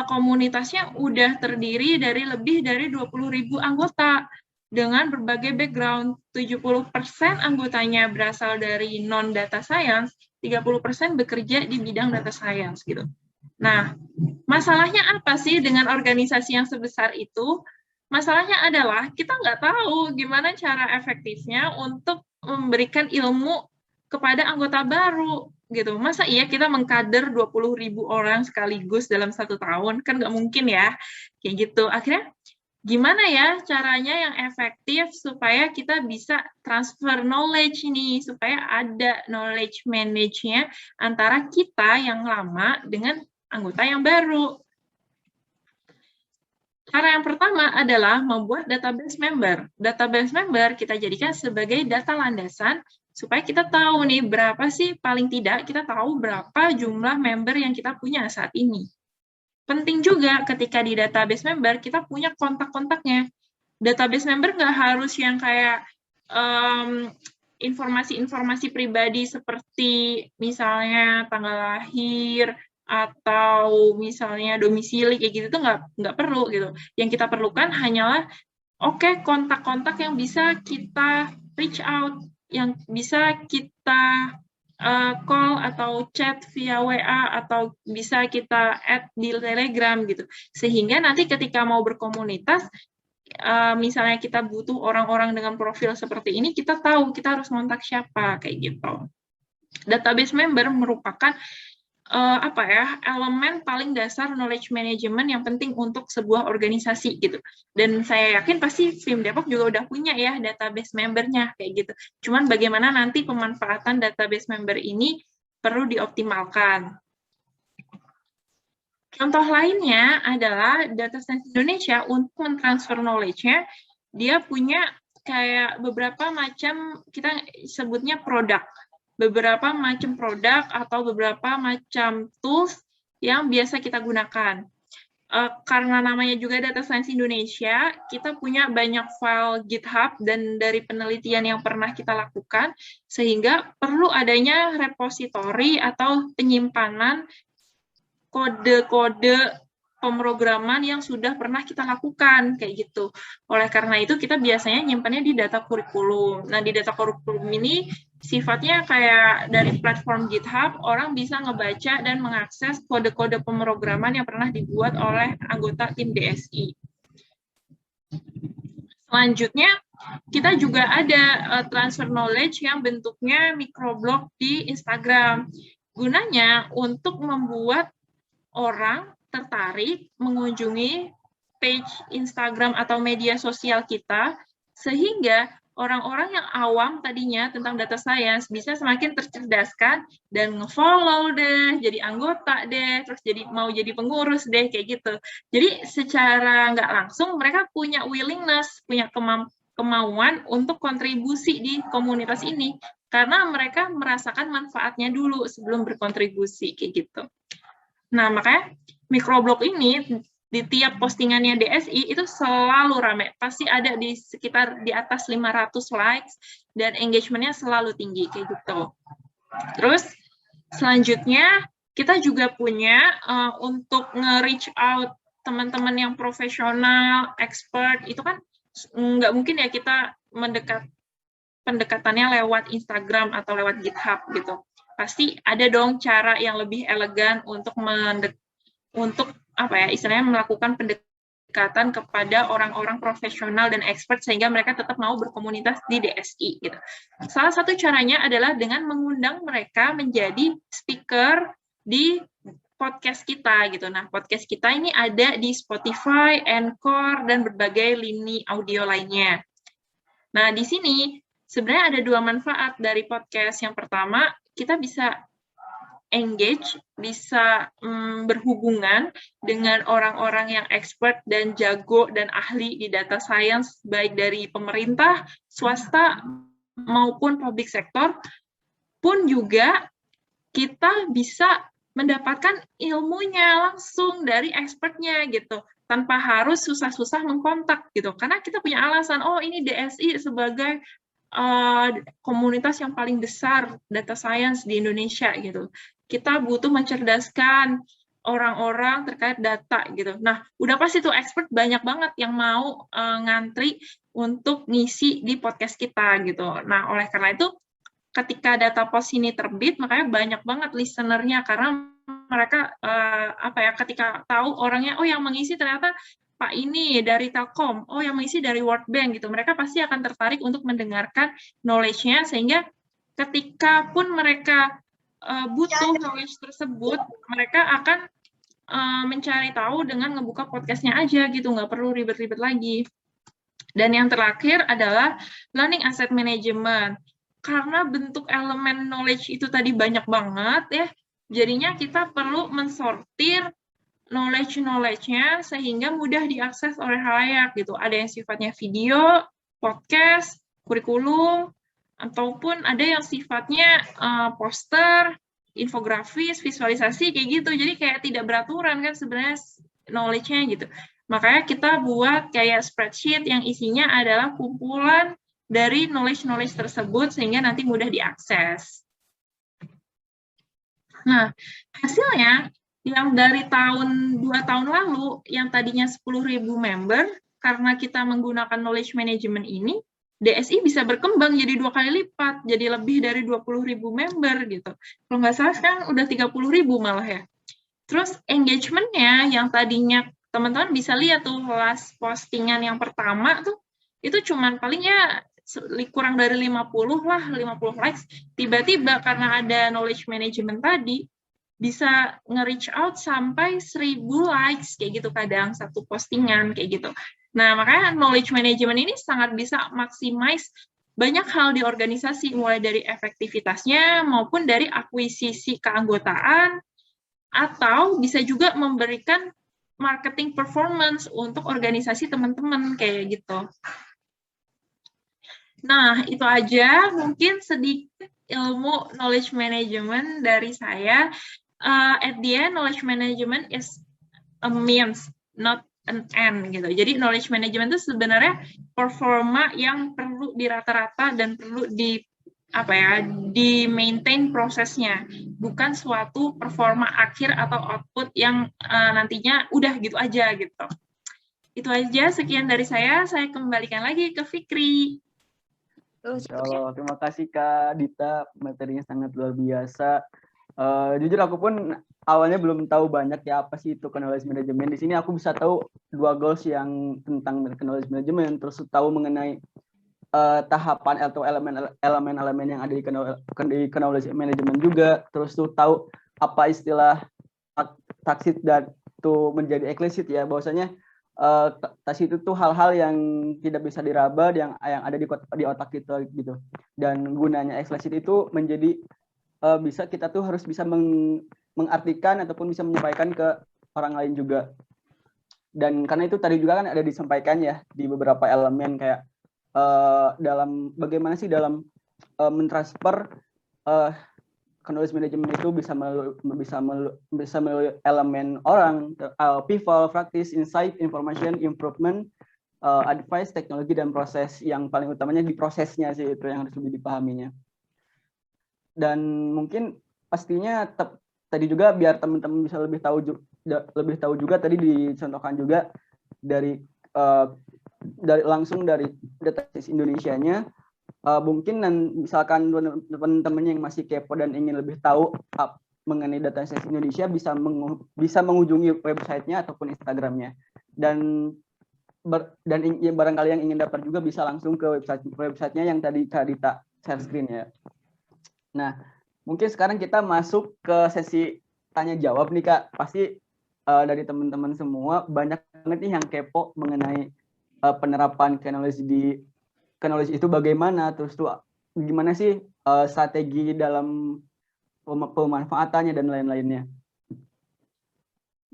komunitasnya udah terdiri dari lebih dari 20.000 anggota dengan berbagai background. 70% anggotanya berasal dari non-data science, 30% bekerja di bidang data science gitu. Nah, masalahnya apa sih dengan organisasi yang sebesar itu? Masalahnya adalah kita nggak tahu gimana cara efektifnya untuk memberikan ilmu kepada anggota baru gitu. Masa iya kita mengkader 20.000 orang sekaligus dalam 1 tahun? Kan nggak mungkin ya, kayak gitu. Akhirnya gimana ya caranya yang efektif supaya kita bisa transfer knowledge ini, supaya ada knowledge manage-nya antara kita yang lama dengan anggota yang baru. Cara yang pertama adalah membuat database member. Database member kita jadikan sebagai data landasan supaya kita tahu nih berapa sih, paling tidak kita tahu berapa jumlah member yang kita punya saat ini. Penting juga ketika di database member kita punya kontak-kontaknya. Database member nggak harus yang kayak informasi-informasi pribadi seperti misalnya tanggal lahir, atau misalnya domisili kayak gitu tuh nggak perlu gitu. Yang kita perlukan hanyalah kontak-kontak yang bisa kita reach out, yang bisa kita call atau chat via WA atau bisa kita add di Telegram gitu. Sehingga nanti ketika mau berkomunitas, misalnya kita butuh orang-orang dengan profil seperti ini, kita tahu kita harus kontak siapa kayak gitu. Database member merupakan elemen paling dasar knowledge management yang penting untuk sebuah organisasi gitu. Dan saya yakin pasti FIM Depok juga udah punya ya database membernya kayak gitu. Cuman bagaimana nanti pemanfaatan database member ini perlu dioptimalkan. Contoh lainnya adalah Data Science Indonesia untuk mentransfer knowledge-nya, dia punya kayak beberapa macam, kita sebutnya produk. Beberapa macam produk atau beberapa macam tools yang biasa kita gunakan. Karena namanya juga Data Science Indonesia, kita punya banyak file GitHub dan dari penelitian yang pernah kita lakukan, sehingga perlu adanya repositori atau penyimpanan kode-kode pemrograman yang sudah pernah kita lakukan, kayak gitu. Oleh karena itu, kita biasanya nyimpannya di data kurikulum. Nah, di data kurikulum ini sifatnya kayak dari platform GitHub, orang bisa ngebaca dan mengakses kode-kode pemrograman yang pernah dibuat oleh anggota tim DSI. Selanjutnya, kita juga ada transfer knowledge yang bentuknya microblog di Instagram. Gunanya untuk membuat orang tertarik mengunjungi page Instagram atau media sosial kita, sehingga orang-orang yang awam tadinya tentang data science bisa semakin tercerdaskan dan nge-follow deh, jadi anggota deh, terus mau jadi pengurus deh, kayak gitu. Jadi secara nggak langsung mereka punya willingness, punya kemauan untuk kontribusi di komunitas ini, karena mereka merasakan manfaatnya dulu sebelum berkontribusi, kayak gitu. Nah, makanya microblog ini di tiap postingannya DSI itu selalu rame, pasti ada di sekitar di atas 500 likes dan engagementnya selalu tinggi kayak gitu. Terus selanjutnya kita juga punya untuk nge-reach out teman-teman yang profesional, expert, itu kan nggak mungkin ya kita pendekatannya lewat Instagram atau lewat GitHub gitu. Pasti ada dong cara yang lebih elegan untuk istilahnya melakukan pendekatan kepada orang-orang profesional dan expert sehingga mereka tetap mau berkomunitas di DSI gitu. Salah satu caranya adalah dengan mengundang mereka menjadi speaker di podcast kita gitu. Nah, podcast kita ini ada di Spotify, Anchor, dan berbagai lini audio lainnya. Nah, di sini sebenarnya ada 2 manfaat dari podcast. Yang pertama, kita bisa engage, bisa berhubungan dengan orang-orang yang expert dan jago dan ahli di data science, baik dari pemerintah, swasta, maupun public sector, pun juga kita bisa mendapatkan ilmunya langsung dari expertnya gitu, tanpa harus susah-susah mengkontak gitu, karena kita punya alasan, oh ini DSI sebagai komunitas yang paling besar data science di Indonesia gitu. Kita butuh mencerdaskan orang-orang terkait data gitu. Nah, udah pasti tuh expert banyak banget yang mau ngantri untuk ngisi di podcast kita gitu. Nah, oleh karena itu ketika data post ini terbit, makanya banyak banget listener-nya karena mereka ketika tahu orangnya, oh yang mengisi ternyata Pak ini dari Telkom, oh yang mengisi dari World Bank gitu, mereka pasti akan tertarik untuk mendengarkan knowledge-nya, sehingga ketika pun mereka butuh knowledge tersebut, mereka akan mencari tahu dengan ngebuka podcastnya aja gitu, nggak perlu ribet-ribet lagi. Dan yang terakhir adalah learning asset management. Karena bentuk elemen knowledge itu tadi banyak banget ya, jadinya kita perlu mensortir knowledge-nya sehingga mudah diakses oleh halayak gitu. Ada yang sifatnya video, podcast, kurikulum, ataupun ada yang sifatnya poster, infografis, visualisasi kayak gitu. Jadi kayak tidak beraturan kan sebenarnya knowledge-nya gitu. Makanya kita buat kayak spreadsheet yang isinya adalah kumpulan dari knowledge tersebut sehingga nanti mudah diakses. Nah, hasilnya yang dari 2 tahun lalu, yang tadinya 10.000 member, karena kita menggunakan knowledge management ini, DSI bisa berkembang jadi 2 kali lipat, jadi lebih dari 20.000 member gitu. Kalau nggak salah sekarang udah 30.000 malah ya. Terus engagement-nya yang tadinya teman-teman bisa lihat tuh last postingan yang pertama tuh, itu cuman palingnya kurang dari 50 likes. Tiba-tiba karena ada knowledge management tadi, bisa nge-reach out sampai 1.000 likes, kayak gitu kadang, satu postingan, kayak gitu. Nah, makanya knowledge management ini sangat bisa maximize banyak hal di organisasi, mulai dari efektivitasnya, maupun dari akuisisi keanggotaan, atau bisa juga memberikan marketing performance untuk organisasi teman-teman, kayak gitu. Nah, itu aja mungkin sedikit ilmu knowledge management dari saya. At the end, knowledge management is a means, not an end gitu. Jadi knowledge management itu sebenarnya performa yang perlu dirata-rata dan perlu di maintain prosesnya, bukan suatu performa akhir atau output yang nantinya udah gitu aja gitu. Itu aja, sekian dari saya kembalikan lagi ke Fikri. Terima kasih Kak Dita, materinya sangat luar biasa. Jujur aku pun awalnya belum tahu banyak ya apa sih itu knowledge management. Di sini aku bisa tahu 2 goals yang tentang knowledge management, terus tahu mengenai tahapan atau elemen-elemen yang ada di knowledge management juga, terus tuh tahu apa istilah taksit dan tuh menjadi explicit ya, bahwasanya taksit itu tuh hal-hal yang tidak bisa diraba yang ada di otak kita gitu. Dan gunanya explicit itu menjadi bisa kita tuh harus bisa mengartikan ataupun bisa menyampaikan ke orang lain juga. Dan karena itu tadi juga kan ada disampaikan ya di beberapa elemen kayak dalam bagaimana sih dalam mentransfer knowledge management itu bisa melalui elemen orang, people, practice, insight, information, improvement, advice, teknologi, dan proses. Yang paling utamanya di prosesnya sih itu yang harus lebih dipahaminya. Dan mungkin pastinya tadi juga biar teman-teman bisa lebih tahu juga tadi dicontohkan juga dari langsung dari database Indonesianya. Mungkin misalkan teman-teman yang masih kepo dan ingin lebih tahu mengenai database Indonesia bisa mengunjungi websitenya ataupun Instagramnya. Dan barangkali yang ingin dapat juga bisa langsung ke websitenya yang tadi Kak Dita share screen ya. Nah, mungkin sekarang kita masuk ke sesi tanya jawab nih Kak. Pasti dari teman-teman semua banyak banget nih yang kepo mengenai penerapan knowledge itu bagaimana, terus tuh gimana sih strategi dalam pemanfaatannya dan lain-lainnya.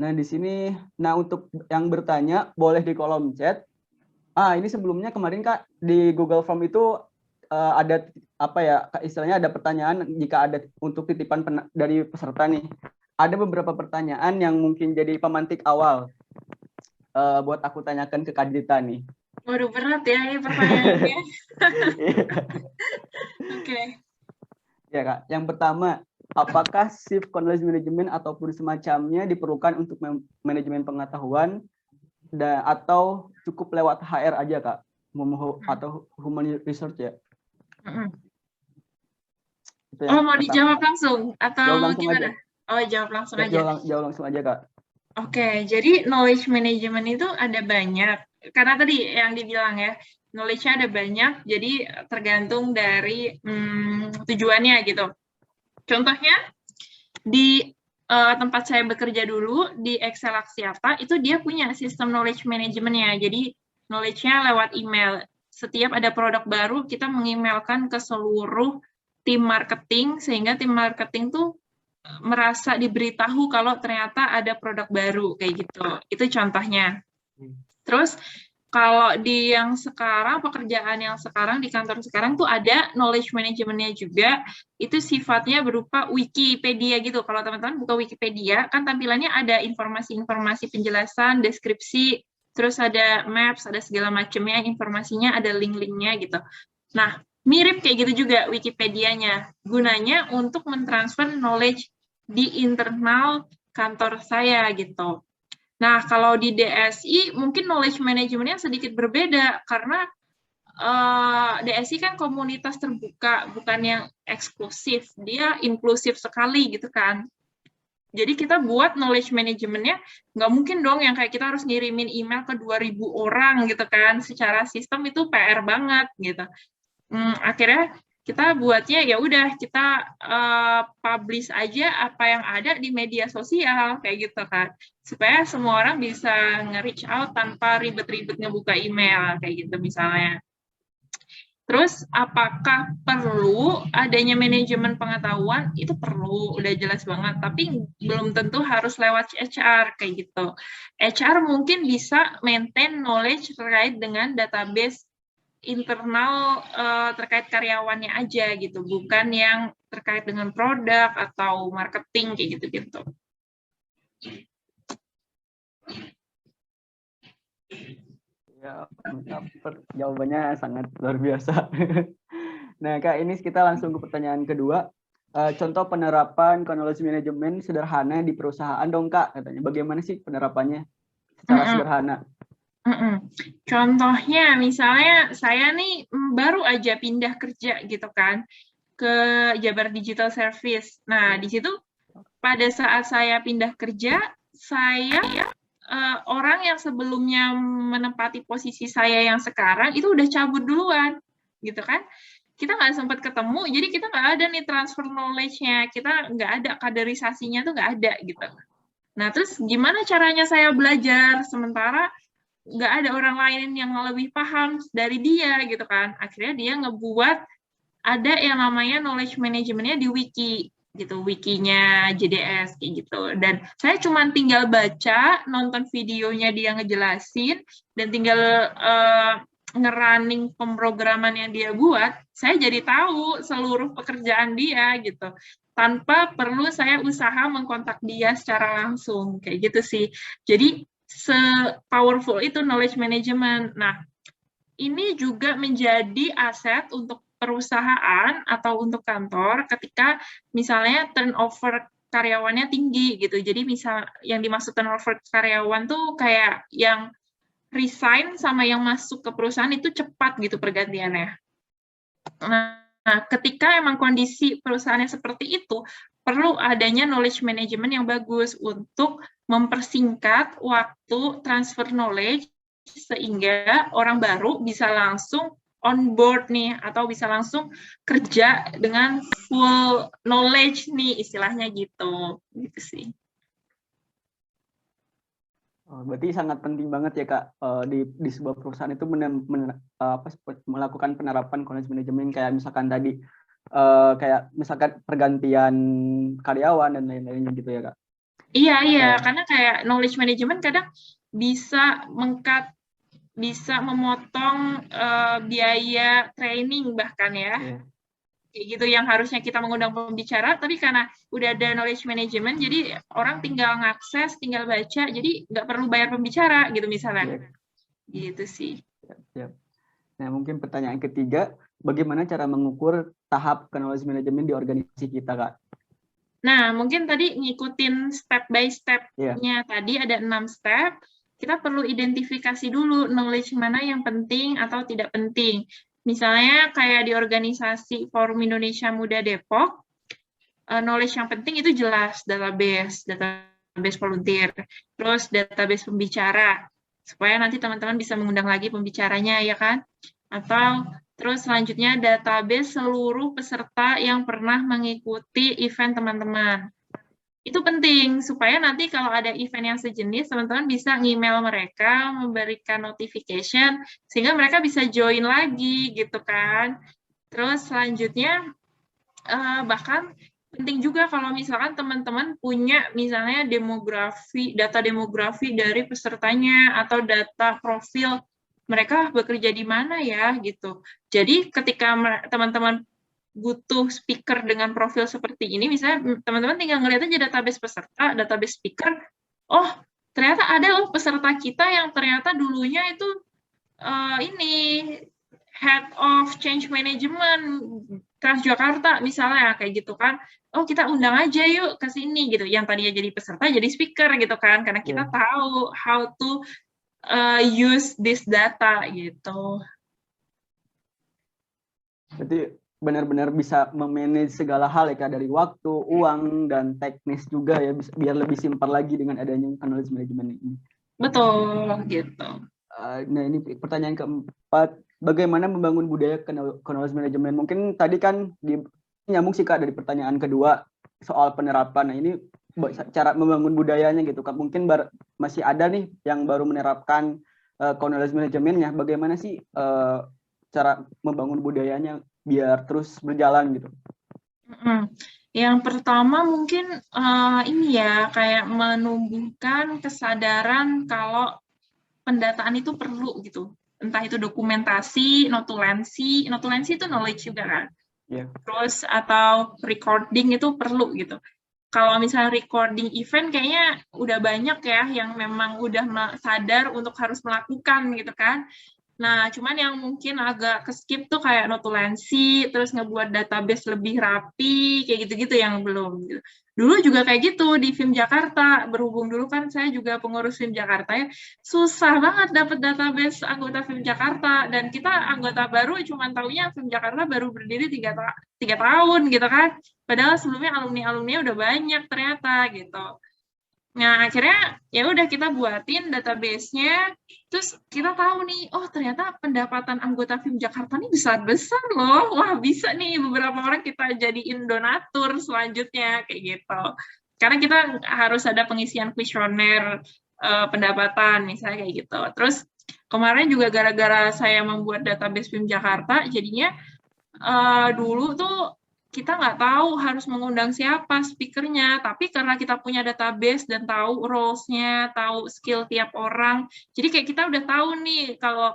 Nah, di sini untuk yang bertanya boleh di kolom chat. Ini sebelumnya kemarin Kak di Google Form itu ada apa ya istilahnya ada pertanyaan jika ada untuk titipan dari peserta nih. Ada beberapa pertanyaan yang mungkin jadi pemantik awal buat aku tanyakan ke Kak Dita nih. Waduh, berat ya ini pertanyaannya. Oke. Ya Kak, yang pertama, apakah shift knowledge management ataupun semacamnya diperlukan untuk manajemen pengetahuan atau cukup lewat HR aja Kak? Atau human research ya? Mau dijawab langsung atau jawab langsung gimana? Aja. Oh, jawab langsung aja. Jawab langsung aja Kak. Oke, jadi knowledge management itu ada banyak. Karena tadi yang dibilang ya, knowledge-nya ada banyak, jadi tergantung dari tujuannya gitu. Contohnya, di tempat saya bekerja dulu, di Excel Axiata, itu dia punya sistem knowledge management-nya. Jadi, knowledge-nya lewat email. Setiap ada produk baru, kita mengemailkan ke seluruh tim marketing, sehingga tim marketing tuh merasa diberitahu kalau ternyata ada produk baru, kayak gitu. Itu contohnya. Terus, kalau di yang sekarang, pekerjaan yang sekarang, di kantor sekarang tuh ada knowledge management-nya juga, itu sifatnya berupa Wikipedia gitu. Kalau teman-teman buka Wikipedia, kan tampilannya ada informasi-informasi penjelasan, deskripsi, terus ada maps, ada segala macamnya, informasinya ada link-linknya gitu. Nah, mirip kayak gitu juga Wikipedia-nya. Gunanya untuk mentransfer knowledge di internal kantor saya gitu. Nah, kalau di DSI mungkin knowledge management-nya sedikit berbeda karena DSI kan komunitas terbuka, bukan yang eksklusif. Dia inklusif sekali gitu kan. Jadi kita buat knowledge management-nya nggak mungkin dong yang kayak kita harus ngirimin email ke 2.000 orang gitu kan. Secara sistem itu PR banget gitu. Akhirnya kita buatnya ya udah kita publish aja apa yang ada di media sosial kayak gitu kan, supaya semua orang bisa nge-reach out tanpa ribet-ribet ngebuka email kayak gitu misalnya. Terus apakah perlu adanya manajemen pengetahuan? Itu perlu, udah jelas banget, tapi belum tentu harus lewat HR kayak gitu. HR mungkin bisa maintain knowledge terkait dengan database internal terkait karyawannya aja gitu, bukan yang terkait dengan produk atau marketing kayak gitu-gitu. Ya, jawabannya sangat luar biasa. Nah Kak, ini kita langsung ke pertanyaan kedua. Contoh penerapan knowledge management sederhana di perusahaan dong Kak, katanya. Bagaimana sih penerapannya secara sederhana? Contohnya misalnya saya nih baru aja pindah kerja gitu kan ke Jabar Digital Service. Nah, di situ pada saat saya pindah kerja, saya orang yang sebelumnya menempati posisi saya yang sekarang itu udah cabut duluan, gitu kan? Kita nggak sempat ketemu, jadi kita nggak ada nih transfer knowledge-nya, kita nggak ada kaderisasinya tuh nggak ada gitu. Nah, terus gimana caranya saya belajar sementara nggak ada orang lain yang lebih paham dari dia gitu kan? Akhirnya dia ngebuat ada yang namanya knowledge management-nya di wiki gitu, wikinya JDS kayak gitu. Dan saya cuma tinggal baca, nonton videonya dia ngejelasin, dan tinggal ngerunning pemrograman yang dia buat, saya jadi tahu seluruh pekerjaan dia gitu. Tanpa perlu saya usaha mengkontak dia secara langsung, kayak gitu sih. Jadi se-powerful itu knowledge management. Nah, ini juga menjadi aset untuk perusahaan atau untuk kantor ketika misalnya turnover karyawannya tinggi gitu. Jadi misal yang dimaksud turnover karyawan tuh kayak yang resign sama yang masuk ke perusahaan itu cepat gitu pergantiannya. Nah, ketika emang kondisi perusahaannya seperti itu, perlu adanya knowledge management yang bagus untuk mempersingkat waktu transfer knowledge sehingga orang baru bisa langsung on board nih, atau bisa langsung kerja dengan full knowledge nih, istilahnya gitu. Gitu sih. Berarti sangat penting banget ya Kak, di sebuah perusahaan itu melakukan penerapan knowledge management kayak misalkan tadi kayak misalkan pergantian karyawan dan lain-lainnya gitu ya Kak. Iya, karena kayak knowledge management kadang bisa bisa memotong biaya training bahkan ya. Kayak gitu yang harusnya kita mengundang pembicara, tapi karena udah ada knowledge management, jadi orang tinggal ngakses, tinggal baca, jadi nggak perlu bayar pembicara gitu misalnya. Gitu sih. Nah, mungkin pertanyaan ketiga, bagaimana cara mengukur tahap knowledge management di organisasi kita, Kak? Nah, mungkin tadi ngikutin step by step-nya tadi ada 6 step, kita perlu identifikasi dulu knowledge mana yang penting atau tidak penting. Misalnya kayak di organisasi Forum Indonesia Muda Depok, knowledge yang penting itu jelas database volunteer, terus database pembicara, supaya nanti teman-teman bisa mengundang lagi pembicaranya ya kan? Atau terus selanjutnya database seluruh peserta yang pernah mengikuti event teman-teman. Itu penting, supaya nanti kalau ada event yang sejenis, teman-teman bisa nge-email mereka, memberikan notification, sehingga mereka bisa join lagi, gitu kan. Terus selanjutnya, bahkan penting juga kalau misalkan teman-teman punya misalnya data demografi dari pesertanya, atau data profil mereka bekerja di mana ya, gitu. Jadi ketika teman-teman butuh speaker dengan profil seperti ini, misalnya teman-teman tinggal ngeliat aja database peserta, database speaker, oh ternyata ada loh peserta kita yang ternyata dulunya itu ini Head of Change Management Transjakarta misalnya, kayak gitu kan, oh kita undang aja yuk ke sini gitu, yang tadinya jadi peserta jadi speaker gitu kan, karena kita tahu how to use this data gitu. Berarti benar-benar bisa memanage segala hal ya Kak, dari waktu, uang, dan teknis juga ya, biar lebih simpel lagi dengan adanya knowledge management ini. Betul, gitu. Nah, ini pertanyaan keempat, bagaimana membangun budaya knowledge management? Mungkin tadi kan nyambung sih Kak dari pertanyaan kedua soal penerapan. Nah, ini cara membangun budayanya gitu Kak. Mungkin masih ada nih yang baru menerapkan knowledge managementnya. Bagaimana sih cara membangun budayanya biar terus berjalan gitu? Yang pertama mungkin ini ya, kayak menumbuhkan kesadaran kalau pendataan itu perlu gitu. Entah itu dokumentasi, notulensi itu knowledge juga kan. Terus atau recording itu perlu gitu. Kalau misalnya recording event kayaknya udah banyak ya yang memang udah sadar untuk harus melakukan gitu kan. Nah, cuman yang mungkin agak ke-skip tuh kayak notulensi, terus ngebuat database lebih rapi, kayak gitu-gitu yang belum. Gitu. Dulu juga kayak gitu di FIM Jakarta, berhubung dulu kan saya juga pengurus FIM Jakarta ya, susah banget dapat database anggota FIM Jakarta, dan kita anggota baru cuman taunya FIM Jakarta baru berdiri 3 tahun gitu kan, padahal sebelumnya alumni-alumni udah banyak ternyata gitu. Nah, akhirnya ya udah kita buatin database-nya, terus kita tahu nih, oh ternyata pendapatan anggota FIM Jakarta nih besar-besar loh. Wah, bisa nih beberapa orang kita jadiin donatur selanjutnya, kayak gitu. Karena kita harus ada pengisian kuesioner pendapatan, misalnya kayak gitu. Terus kemarin juga gara-gara saya membuat database FIM Jakarta, jadinya dulu tuh kita nggak tahu harus mengundang siapa speakernya, tapi karena kita punya database dan tahu roles-nya, tahu skill tiap orang, jadi kayak kita udah tahu nih kalau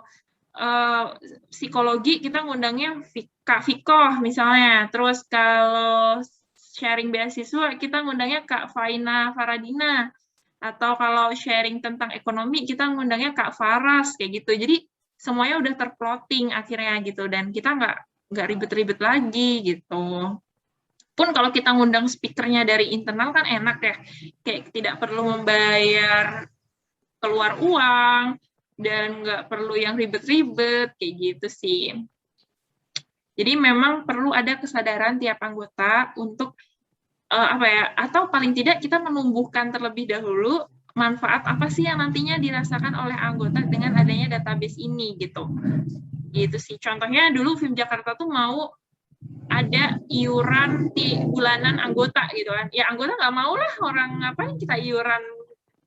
psikologi kita ngundangnya Kak Viko misalnya, terus kalau sharing beasiswa kita ngundangnya Kak Faina Faradina, atau kalau sharing tentang ekonomi kita ngundangnya Kak Faras, kayak gitu. Jadi semuanya udah terplotting akhirnya gitu, dan kita nggak ribet-ribet lagi gitu. Pun kalau kita ngundang speakernya dari internal kan enak ya, kayak tidak perlu membayar keluar uang dan nggak perlu yang ribet-ribet kayak gitu sih. Jadi memang perlu ada kesadaran tiap anggota untuk apa ya, atau paling tidak kita menumbuhkan terlebih dahulu manfaat apa sih yang nantinya dirasakan oleh anggota dengan adanya database ini gitu. Gitu sih. Contohnya dulu FIM Jakarta tuh mau ada iuran bulanan anggota gitu kan. Ya anggota nggak mau lah, orang ngapain kita iuran,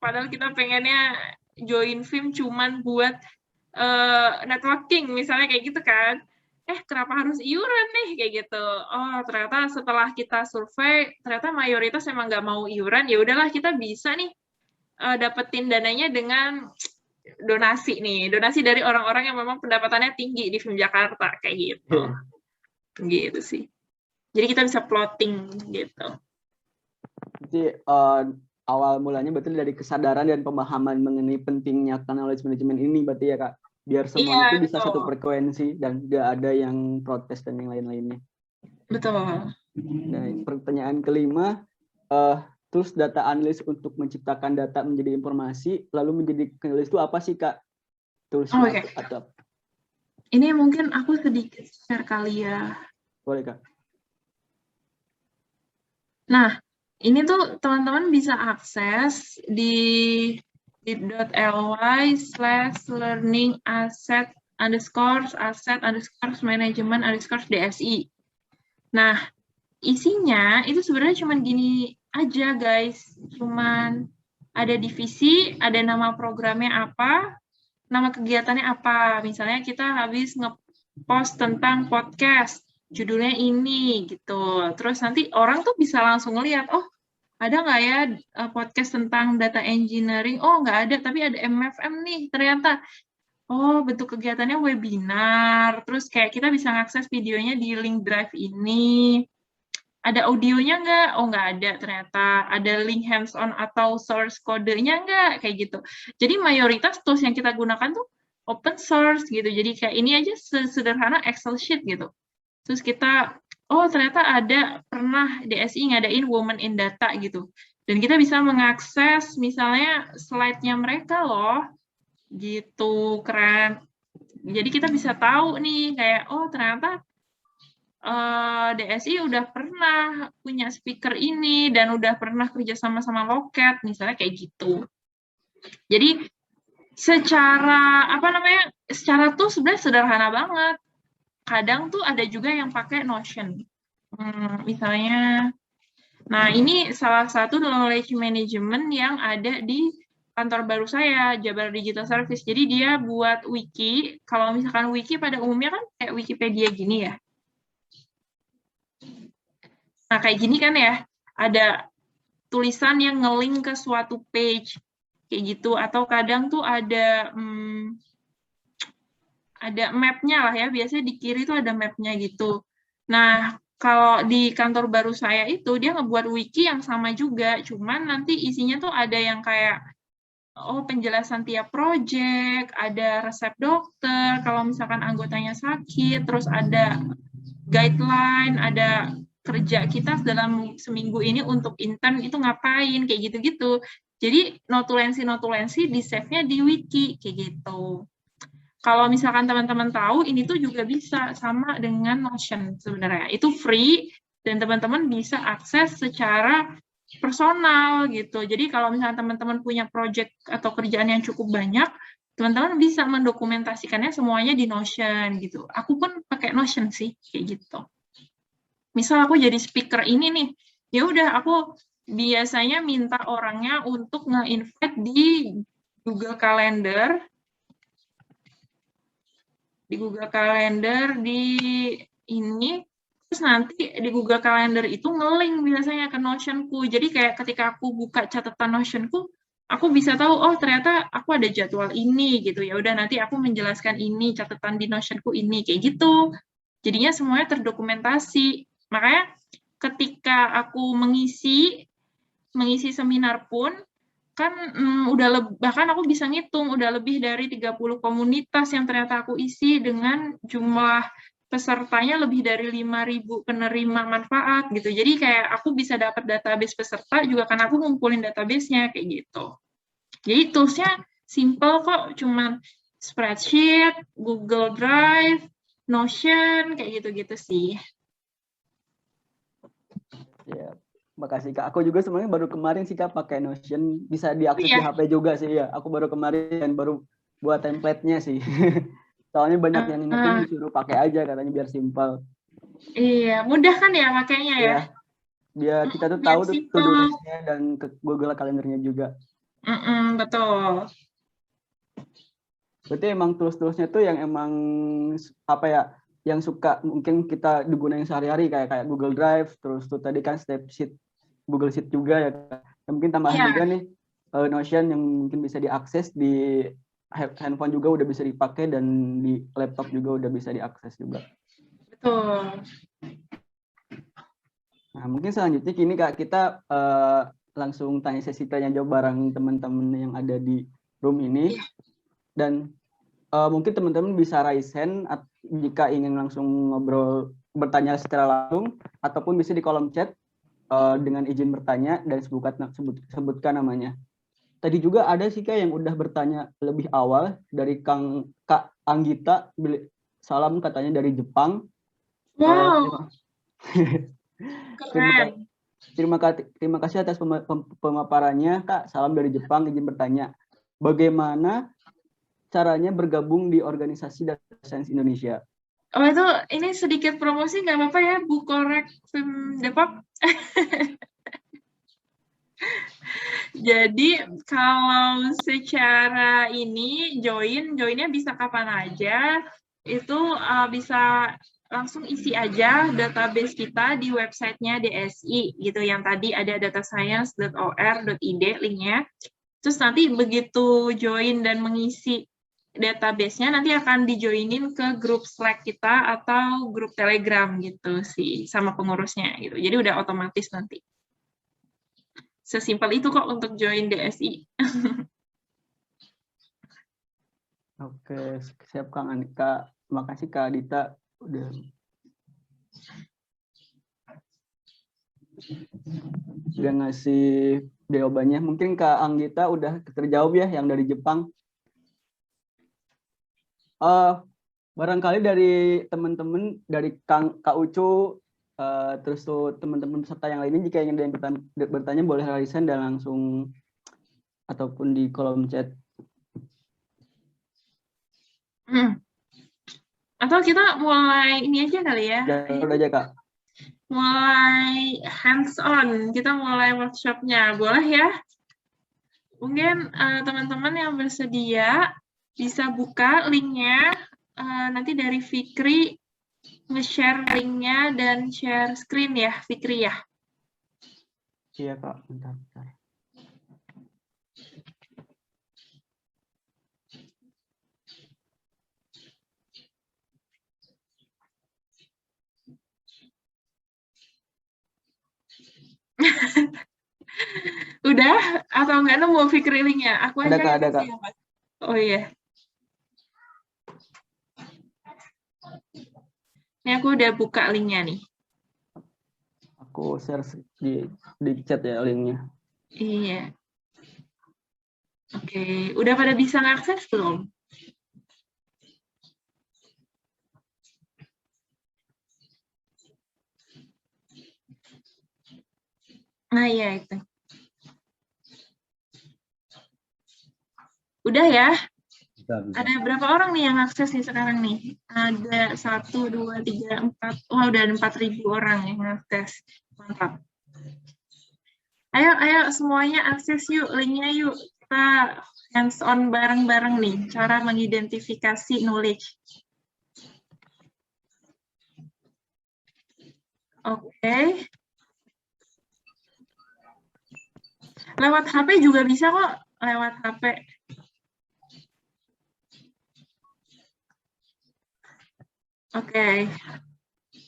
padahal kita pengennya join FIM cuman buat networking misalnya kayak gitu kan. Kenapa harus iuran nih kayak gitu. Oh ternyata setelah kita survei ternyata mayoritas emang nggak mau iuran. Ya udahlah, kita bisa nih dapetin dananya dengan donasi nih, donasi dari orang-orang yang memang pendapatannya tinggi di FIM Jakarta kayak gitu. Gitu sih. Jadi kita bisa plotting gitu. Jadi awal mulanya berarti dari kesadaran dan pemahaman mengenai pentingnya knowledge management ini berarti ya Kak, biar semua itu bisa betul. satu frekuensi dan gak ada yang protes dan yang lain-lainnya. Betul. Nah, pertanyaan kelima, terus data analis untuk menciptakan data menjadi informasi, lalu menjadi analis itu apa sih Kak? Toolsnya atau ini mungkin aku sedikit share kali ya. boleh Kak? Nah, ini tuh teman-teman bisa akses di bit.ly/learning asset management DSI. Nah, isinya itu sebenarnya cuman gini aja guys, cuman ada divisi, ada nama programnya apa, nama kegiatannya apa. Misalnya kita habis nge-post tentang podcast, judulnya ini gitu. Terus nanti orang tuh bisa langsung ngeliat, oh ada nggak ya podcast tentang data engineering? Oh nggak ada, tapi ada MFM nih ternyata. Oh bentuk kegiatannya webinar. Terus kayak kita bisa ngakses videonya di link drive ini. Ada audionya nggak? Oh, nggak ada ternyata. Ada link hands-on atau source kodenya nggak? Kayak gitu. Jadi mayoritas tools yang kita gunakan tuh open source gitu. Jadi kayak ini aja sederhana Excel sheet gitu. Terus kita, oh ternyata ada pernah DSI ngadain Women in Data gitu. Dan kita bisa mengakses misalnya slide-nya mereka loh. Gitu, keren. Jadi kita bisa tahu nih kayak, oh ternyata DSI udah pernah punya speaker ini dan udah pernah kerja sama Loket, misalnya kayak gitu. Jadi secara secara tuh sebenarnya sederhana banget. Kadang tuh ada juga yang pakai Notion. Misalnya, nah ini salah satu knowledge management yang ada di kantor baru saya, Jabar Digital Service. Jadi dia buat wiki. Kalau misalkan wiki pada umumnya kan kayak Wikipedia gini ya. Nah, kayak gini kan ya, ada tulisan yang nge-link ke suatu page, kayak gitu. Atau kadang tuh ada map-nya lah ya, biasanya di kiri tuh ada map-nya gitu. Nah, kalau di kantor baru saya itu, dia ngebuat wiki yang sama juga, cuman nanti isinya tuh ada yang kayak penjelasan tiap project, ada resep dokter, kalau misalkan anggotanya sakit, terus ada guideline, ada kerja kita dalam seminggu ini untuk intern itu ngapain, kayak gitu-gitu. Jadi notulensi-notulensi di save-nya di wiki, kayak gitu. Kalau misalkan teman-teman tahu, ini tuh juga bisa sama dengan Notion sebenarnya. Itu free, dan teman-teman bisa akses secara personal gitu. Jadi kalau misalnya teman-teman punya project atau kerjaan yang cukup banyak, teman-teman bisa mendokumentasikannya semuanya di Notion gitu. Aku pun pakai Notion sih kayak gitu. Misal aku jadi speaker ini nih, ya udah aku biasanya minta orangnya untuk nge-invite di Google Calendar, di ini. Terus nanti di Google Calendar itu nge-link biasanya ke Notion-ku. Jadi kayak ketika aku buka catatan Notion-ku, aku bisa tahu, oh ternyata aku ada jadwal ini gitu. Ya udah nanti aku menjelaskan ini, catatan di Notion-ku ini, kayak gitu. Jadinya semuanya terdokumentasi. Makanya ketika aku mengisi seminar pun, kan bahkan aku bisa ngitung, udah lebih dari 30 komunitas yang ternyata aku isi dengan jumlah pesertanya lebih dari 5.000 penerima manfaat gitu. Jadi kayak aku bisa dapat database peserta juga karena aku ngumpulin database-nya kayak gitu. Jadi tools-nya simple kok, cuman spreadsheet, Google Drive, Notion, kayak gitu-gitu sih. Ya, makasih Kak. Aku juga sebenarnya baru kemarin sih Kak pakai Notion, bisa diakses di Iya. HP juga sih ya. Aku baru kemarin dan baru buat template-nya sih. Soalnya banyak yang ingetin disuruh pakai aja katanya biar simpel. Iya, mudah kan ya makanya ya? Ya, biar kita tuh Biar tahu tuh simple. to-do list-nya dan ke Google Calendar-nya juga. Betul. Berarti emang tools-toolsnya tuh yang emang apa ya, yang suka mungkin kita digunain sehari-hari kayak Google Drive, terus tuh tadi kan Snapsheet, Google Sheet juga ya. Mungkin tambahan Iya. juga nih Notion yang mungkin bisa diakses di handphone juga udah bisa dipakai dan di laptop juga udah bisa diakses juga. Betul. Nah, mungkin selanjutnya kini Kak kita langsung tanya sesi tanya jawab bareng teman-teman yang ada di room ini. Dan mungkin teman-teman bisa raise hand jika ingin langsung ngobrol, bertanya secara langsung, ataupun bisa di kolom chat dengan izin bertanya dan sebutkan namanya. Tadi juga ada sih Kak yang udah bertanya lebih awal dari Kak Anggita, salam katanya dari Jepang. Wow. Keren. Terima kasih atas pemaparannya Kak. Salam dari Jepang, izin bertanya. Bagaimana caranya bergabung di organisasi Data Science Indonesia? Oh itu, ini sedikit promosi nggak apa-apa ya, Bu Korek Film Depok? Jadi kalau secara ini joinnya bisa kapan aja, itu bisa langsung isi aja database kita di websitenya DSI gitu, yang tadi ada datascience.or.id linknya. Terus nanti begitu join dan mengisi database-nya, nanti akan dijoinin ke grup Slack kita atau grup Telegram gitu sih, sama pengurusnya gitu. Jadi udah otomatis nanti. Sesimpel itu kok untuk join DSI. Oke, siap Kang Anika. Terima kasih Kak Adita udah ngasih jawabannya. Mungkin Kak Anggita udah terjawab ya yang dari Jepang. Barangkali dari teman-teman dari Kak Ucu, terus tuh teman-teman peserta yang lainnya jika ingin bertanya boleh raise hand dan langsung ataupun di kolom chat. Atau kita mulai ini aja kali ya. Udah aja Kak. Mulai hands on, kita mulai workshopnya, boleh ya? Mungkin teman-teman yang bersedia bisa buka linknya. Nanti dari Fikri nge-share linknya dan share screen ya, Fikri ya. Iya Kak, bentar. Udah, atau nggak nemu Fikri linknya? Aku Ada, aja Kak, yang ada, kasih Kak. ya, Mas. Oh iya. Ini aku udah buka linknya nih. Aku share di chat ya linknya. Iya. Oke, udah pada bisa ngakses belum? Nah, iya itu. Udah ya? Ada berapa orang nih yang akses nih sekarang nih? Ada 1, 2, 3, 4. Wah, udah ada 4.000 orang yang akses. Mantap. Ayo semuanya akses yuk, linknya yuk. Kita hands on bareng-bareng nih, cara mengidentifikasi knowledge. Oke. Lewat HP juga bisa kok, lewat HP. Oke.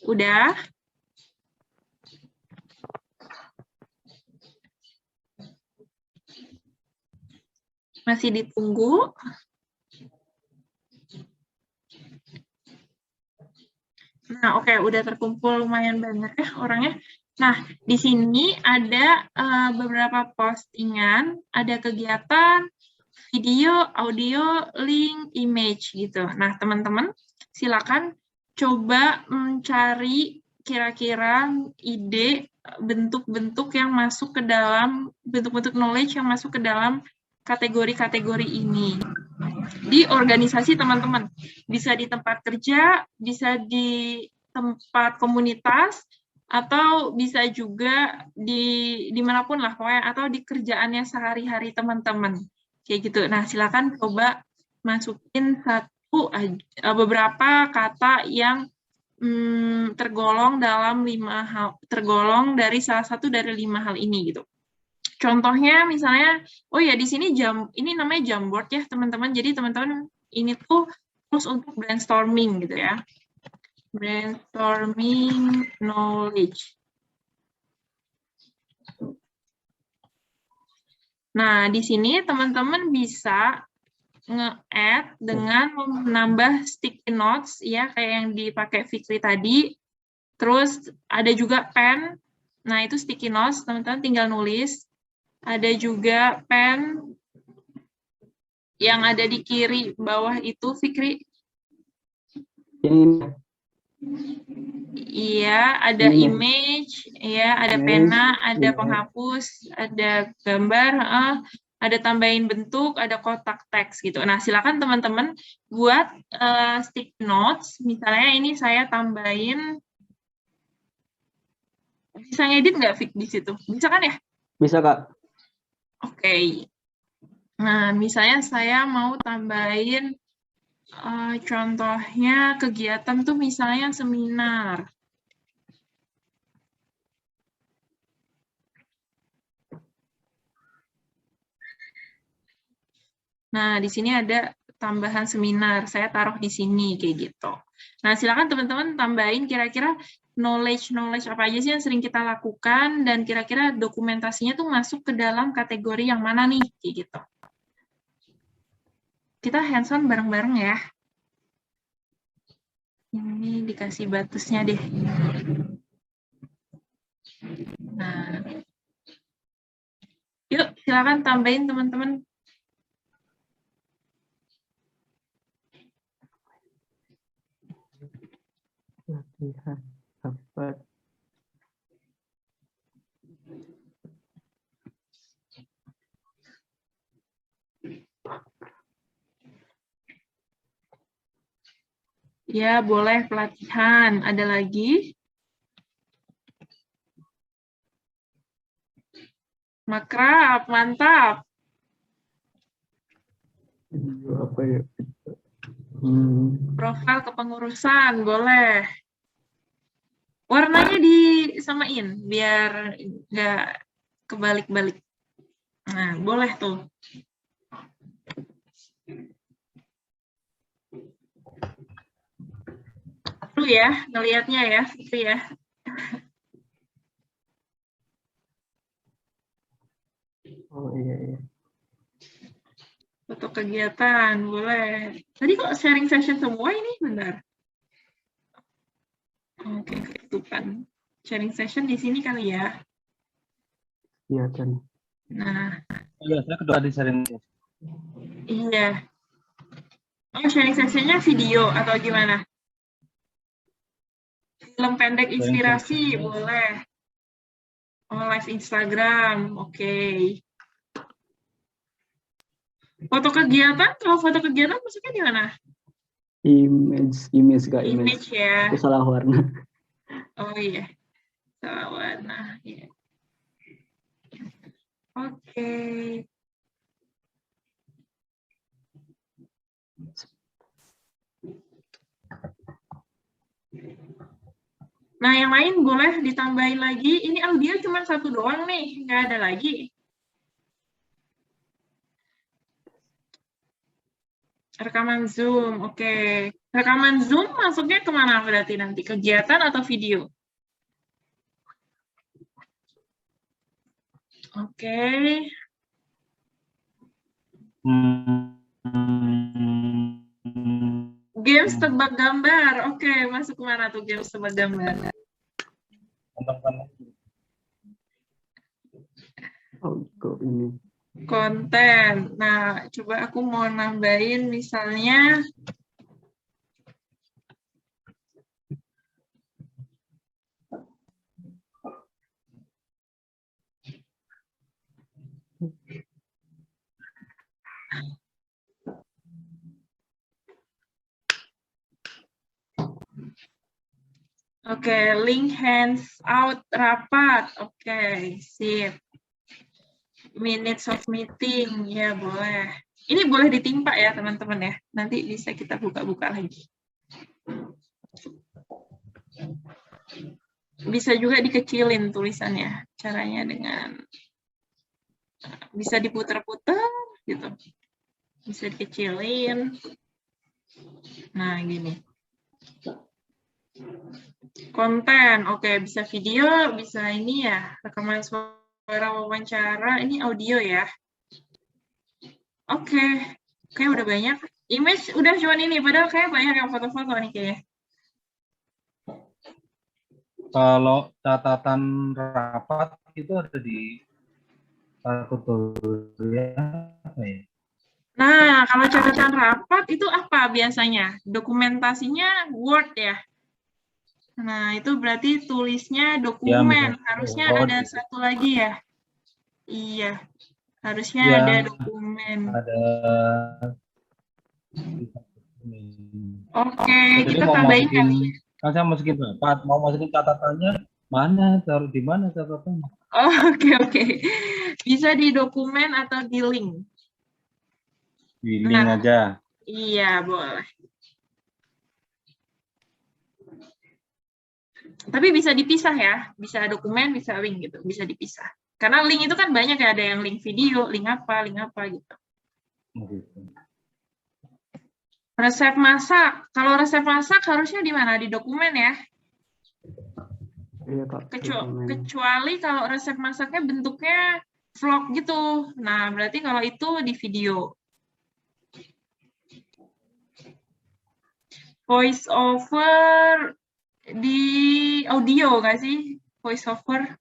Udah? Masih ditunggu. Nah, oke, udah terkumpul lumayan banyak ya orangnya. Nah, di sini ada beberapa postingan, ada kegiatan, video, audio, link, image gitu. Nah, teman-teman, silakan coba mencari kira-kira ide bentuk-bentuk yang masuk ke dalam, bentuk-bentuk knowledge yang masuk ke dalam kategori-kategori ini. Di organisasi teman-teman, bisa di tempat kerja, bisa di tempat komunitas, atau bisa juga dimanapun lah pokoknya, atau di kerjaannya sehari-hari teman-teman kayak gitu. Nah, silakan coba masukin beberapa kata yang tergolong dalam 5 hal, tergolong dari salah satu dari 5 hal ini gitu. Contohnya misalnya, oh ya di sini ini namanya Jamboard ya teman-teman. Jadi teman-teman ini tuh terus untuk brainstorming gitu ya. Brainstorming knowledge. Nah, di sini teman-teman bisa nge-add dengan menambah sticky notes ya kayak yang dipakai Fikri tadi. Terus ada juga pen. Nah, itu sticky notes, teman-teman tinggal nulis. Ada juga pen yang ada di kiri bawah itu, Fikri. Ini Iya, ada ini. image, ya, ada Image, pena, ada iya. penghapus, ada gambar, ada tambahin bentuk, ada kotak teks gitu. Nah, silakan teman-teman buat stick notes. Misalnya ini saya tambahin, bisa ngedit nggak Fik di situ? Bisa kan ya? Bisa, Kak. Oke. Nah, misalnya saya mau tambahin contohnya kegiatan tuh misalnya seminar. Nah, di sini ada tambahan seminar, saya taruh di sini kayak gitu. Nah, silakan teman-teman tambahin kira-kira knowledge apa aja sih yang sering kita lakukan dan kira-kira dokumentasinya tuh masuk ke dalam kategori yang mana nih kayak gitu. Kita hands-on bareng-bareng ya. Ini dikasih batasnya deh. Nah, yuk silakan tambahin teman-teman. Latihan dapat. Ya, boleh pelatihan. Ada lagi? Makrab, mantap. Apa ya? Profil kepengurusan, boleh. Warnanya disamain, biar nggak kebalik-balik. Nah, boleh tuh. Dulu ya, ngelihatnya ya, gitu ya. Oh iya iya. Foto kegiatan, boleh. Tadi kok sharing session semua ini, benar? Oke, ketutupan. Sharing session di sini kali ya. Iya kan. Nah, Iya, saya kedua di sharing. iya. Oh, sharing sessionnya video atau gimana? Film pendek inspirasi, session-nya. boleh. Oh, live Instagram, oke. Foto kegiatan, kalau foto kegiatan maksudnya di mana? Image gak image. Image ya. Aku salah warna. Oh iya, salah warna. Iya. Oke. Nah, yang lain boleh ditambahin lagi. Ini audio cuma satu doang nih, nggak ada lagi. Rekaman Zoom, oke. Rekaman Zoom masuknya kemana berarti nanti? Kegiatan atau video? Oke. Games tebak gambar. Oke, masuk kemana tuh games tebak gambar? Oh kok ini. Konten. Nah, coba aku mau nambahin misalnya oke, link hands-out rapat. Oke, sip. Minutes of meeting, ya boleh. Ini boleh ditimpa ya teman-teman ya. Nanti bisa kita buka-buka lagi. Bisa juga dikecilin tulisannya. Caranya dengan bisa diputar-putar gitu. Bisa dikecilin. Nah, gini. Konten, oke, bisa video, bisa ini ya, rekaman suara wawancara, ini audio ya. Oke, udah banyak. Image udah cuman ini, padahal kayak banyak yang foto-foto nih kayaknya. Kalau catatan rapat itu ada di tutorial apa ya? Nah, kalau catatan rapat itu apa biasanya? Dokumentasinya Word ya? Nah, itu berarti tulisnya dokumen. Harusnya ada gitu. satu lagi ya? Iya, harusnya Ya, ada dokumen. ada. Oke, Jadi kita mau tambahin masukin, kali. kan saya masukin rapat, mau masukin catatannya, mana, taruh di mana catatannya? Oh, oke. Bisa di dokumen atau di link. Di link aja. Iya, boleh. Tapi bisa dipisah ya, bisa dokumen, bisa link gitu, bisa dipisah. Karena link itu kan banyak ya, ada yang link video, link apa gitu. Resep masak, kalau resep masak harusnya di mana? Di dokumen ya. Iya Kak. Kecuali kalau resep masaknya bentuknya vlog gitu. Nah, berarti kalau itu di video. Voice over di audio nggak sih? Voice over.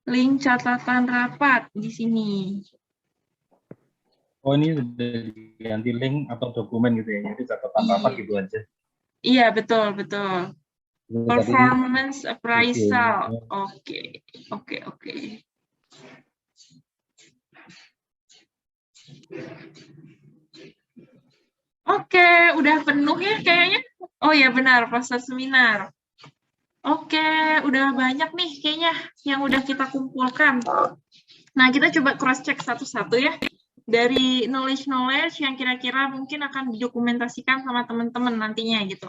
Link catatan rapat di sini. Oh, ini udah diganti link atau dokumen gitu ya, jadi catatan rapat gitu aja. Iya, betul. Performance appraisal. Oke. Oke, udah penuh ya kayaknya. Oh ya benar, poster seminar. Oke, udah banyak nih kayaknya yang udah kita kumpulkan. Nah, kita coba cross-check satu-satu ya. Dari knowledge yang kira-kira mungkin akan didokumentasikan sama teman-teman nantinya gitu.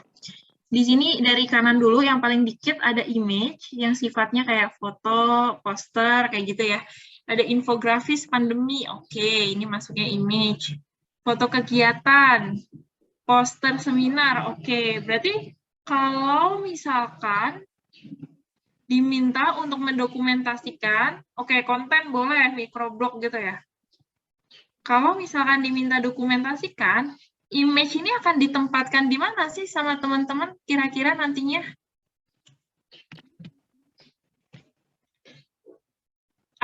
Di sini dari kanan dulu yang paling dikit ada image yang sifatnya kayak foto, poster, kayak gitu ya. Ada infografis pandemi, oke, ini masuknya image. Foto kegiatan, poster seminar, oke. Berarti kalau misalkan diminta untuk mendokumentasikan, oke, konten boleh, microblog gitu ya. Kalau misalkan diminta dokumentasikan, image ini akan ditempatkan di mana sih sama teman-teman kira-kira nantinya?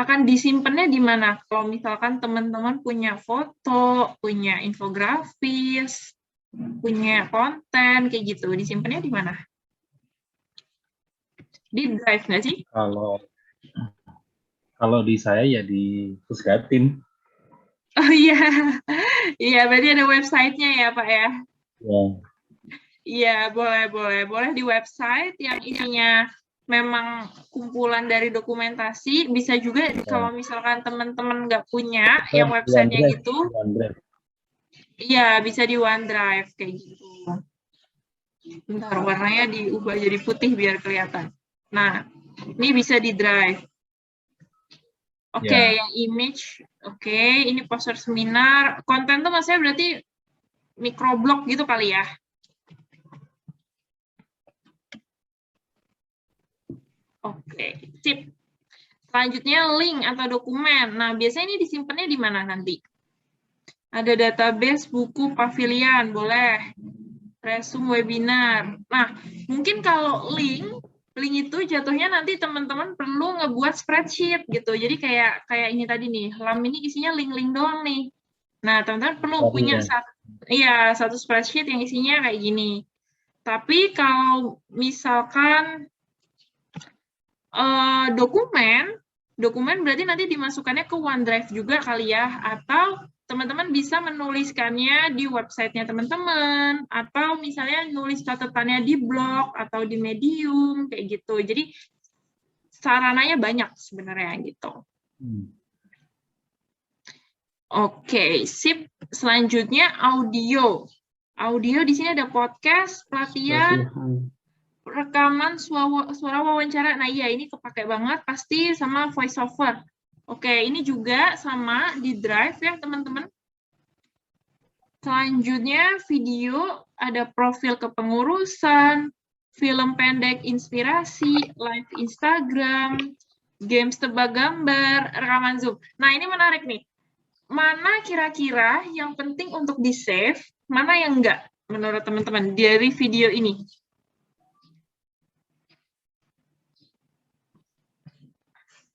Akan disimpannya di mana? Kalau misalkan teman-teman punya foto, punya infografis, punya konten, kayak gitu, disimpannya di mana? Di Drive nggak sih? Kalau di saya ya di Pusgatim. Oh iya, iya berarti ada websitenya ya Pak ya? Ya. Iya, boleh di website yang isinya memang kumpulan dari dokumentasi. Bisa juga kalau misalkan teman-teman nggak punya yang websitenya gitu, OneDrive. iya bisa di OneDrive kayak gitu. Bentar, warnanya diubah jadi putih biar kelihatan. Nah, ini bisa di Drive. Oke, Ya. yang image, oke, ini poster seminar. Konten tuh maksudnya berarti microblog gitu kali ya? Oke, sip. Selanjutnya link atau dokumen. Nah, biasanya ini disimpannya di mana nanti? Ada database, buku, pavilion, boleh. Resume webinar. Nah, mungkin kalau link itu jatuhnya nanti teman-teman perlu ngebuat spreadsheet gitu. Jadi kayak ini tadi nih, LAM ini isinya link-link doang nih. Nah, teman-teman perlu punya satu spreadsheet yang isinya kayak gini. Tapi kalau misalkan dokumen berarti nanti dimasukkannya ke OneDrive juga kali ya, atau teman-teman bisa menuliskannya di websitenya teman-teman, atau misalnya nulis catatannya di blog atau di Medium kayak gitu. Jadi sarananya banyak sebenarnya gitu. Oke, sip. Selanjutnya audio. Audio di sini ada podcast, pelatihan, rekaman suara wawancara. Nah iya, ini kepake banget pasti sama voiceover. Oke, ini juga sama di Drive ya teman-teman. Selanjutnya video, ada profil kepengurusan, film pendek inspirasi, live Instagram, games tebak gambar, rekaman Zoom. Nah ini menarik nih. Mana kira-kira yang penting untuk di-save, mana yang enggak menurut teman-teman dari video ini?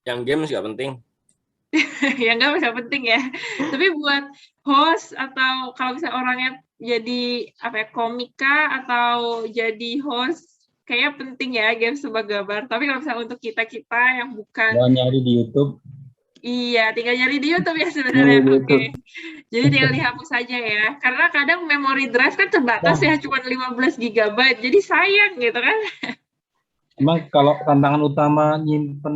Yang games nggak penting. Ya nggak penting ya. Tapi buat host atau kalau misalnya orangnya jadi komika atau jadi host, kayaknya penting ya games tebak gambar. Tapi kalau misalnya untuk kita yang bukan nyari di YouTube. Iya, tinggal nyari di YouTube ya sebenarnya. Oke. Jadi tinggal dihapus saja ya. Karena kadang memori drive kan terbatas ya, cuma 15 GB. Jadi sayang gitu kan. Emang kalau tantangan utama nyimpen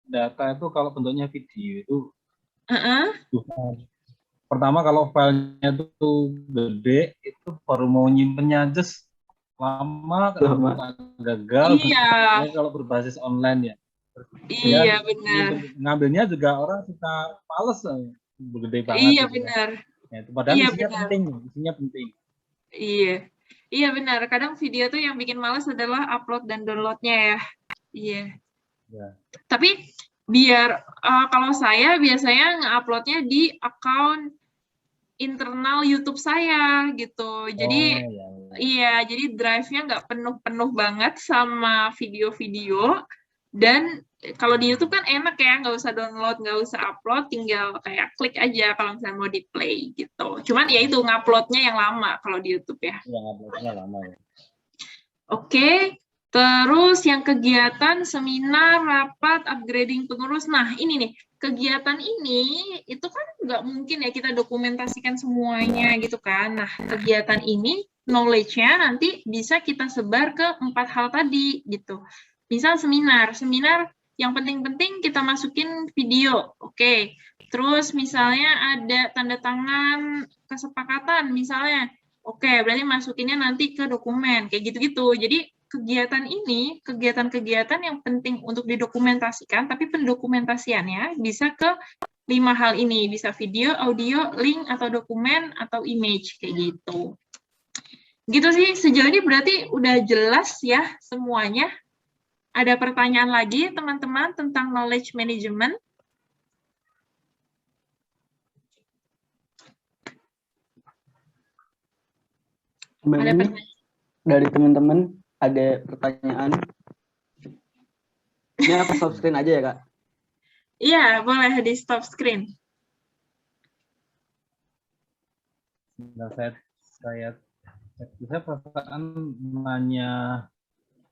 data itu kalau bentuknya video itu pertama kalau filenya itu gede itu baru mau nyimpennya aja lama. Gagal. Iya. Kalau berbasis online ya. Iya benar. Ngambilnya juga orang suka males, gede banget. Iya benar. Ya, padahal isinya penting. Iya benar. Kadang video tuh yang bikin males adalah upload dan downloadnya ya. Iya. Ya. Tapi biar kalau saya biasanya nge-uploadnya di account internal YouTube saya gitu. Jadi iya, jadi drive-nya nggak penuh-penuh banget sama video-video. Dan kalau di YouTube kan enak ya, nggak usah download, nggak usah upload, tinggal kayak klik aja kalau misalnya mau di play gitu. Cuman ya itu nguploadnya yang lama kalau di YouTube ya. Yang nguploadnya lama ya. Oke. Terus yang kegiatan, seminar, rapat, upgrading pengurus. Nah, ini nih, kegiatan ini itu kan nggak mungkin ya kita dokumentasikan semuanya gitu kan. Nah, kegiatan ini, knowledge-nya nanti bisa kita sebar ke 4 hal tadi gitu. Misal seminar yang penting-penting kita masukin video, oke. Terus misalnya ada tanda tangan kesepakatan misalnya, oke, berarti masukinnya nanti ke dokumen, kayak gitu-gitu. Jadi kegiatan-kegiatan yang penting untuk didokumentasikan, tapi pendokumentasiannya bisa ke 5 hal ini, bisa video, audio, link, atau dokumen, atau image, kayak gitu. Gitu sih, sejauh ini berarti udah jelas ya semuanya. Ada pertanyaan lagi teman-teman tentang knowledge management? Ada Sebenarnya pertanyaan? dari teman-teman ada pertanyaan. Ini apa stop screen aja ya, Kak? Iya, boleh di stop screen. Nah, saya perasaan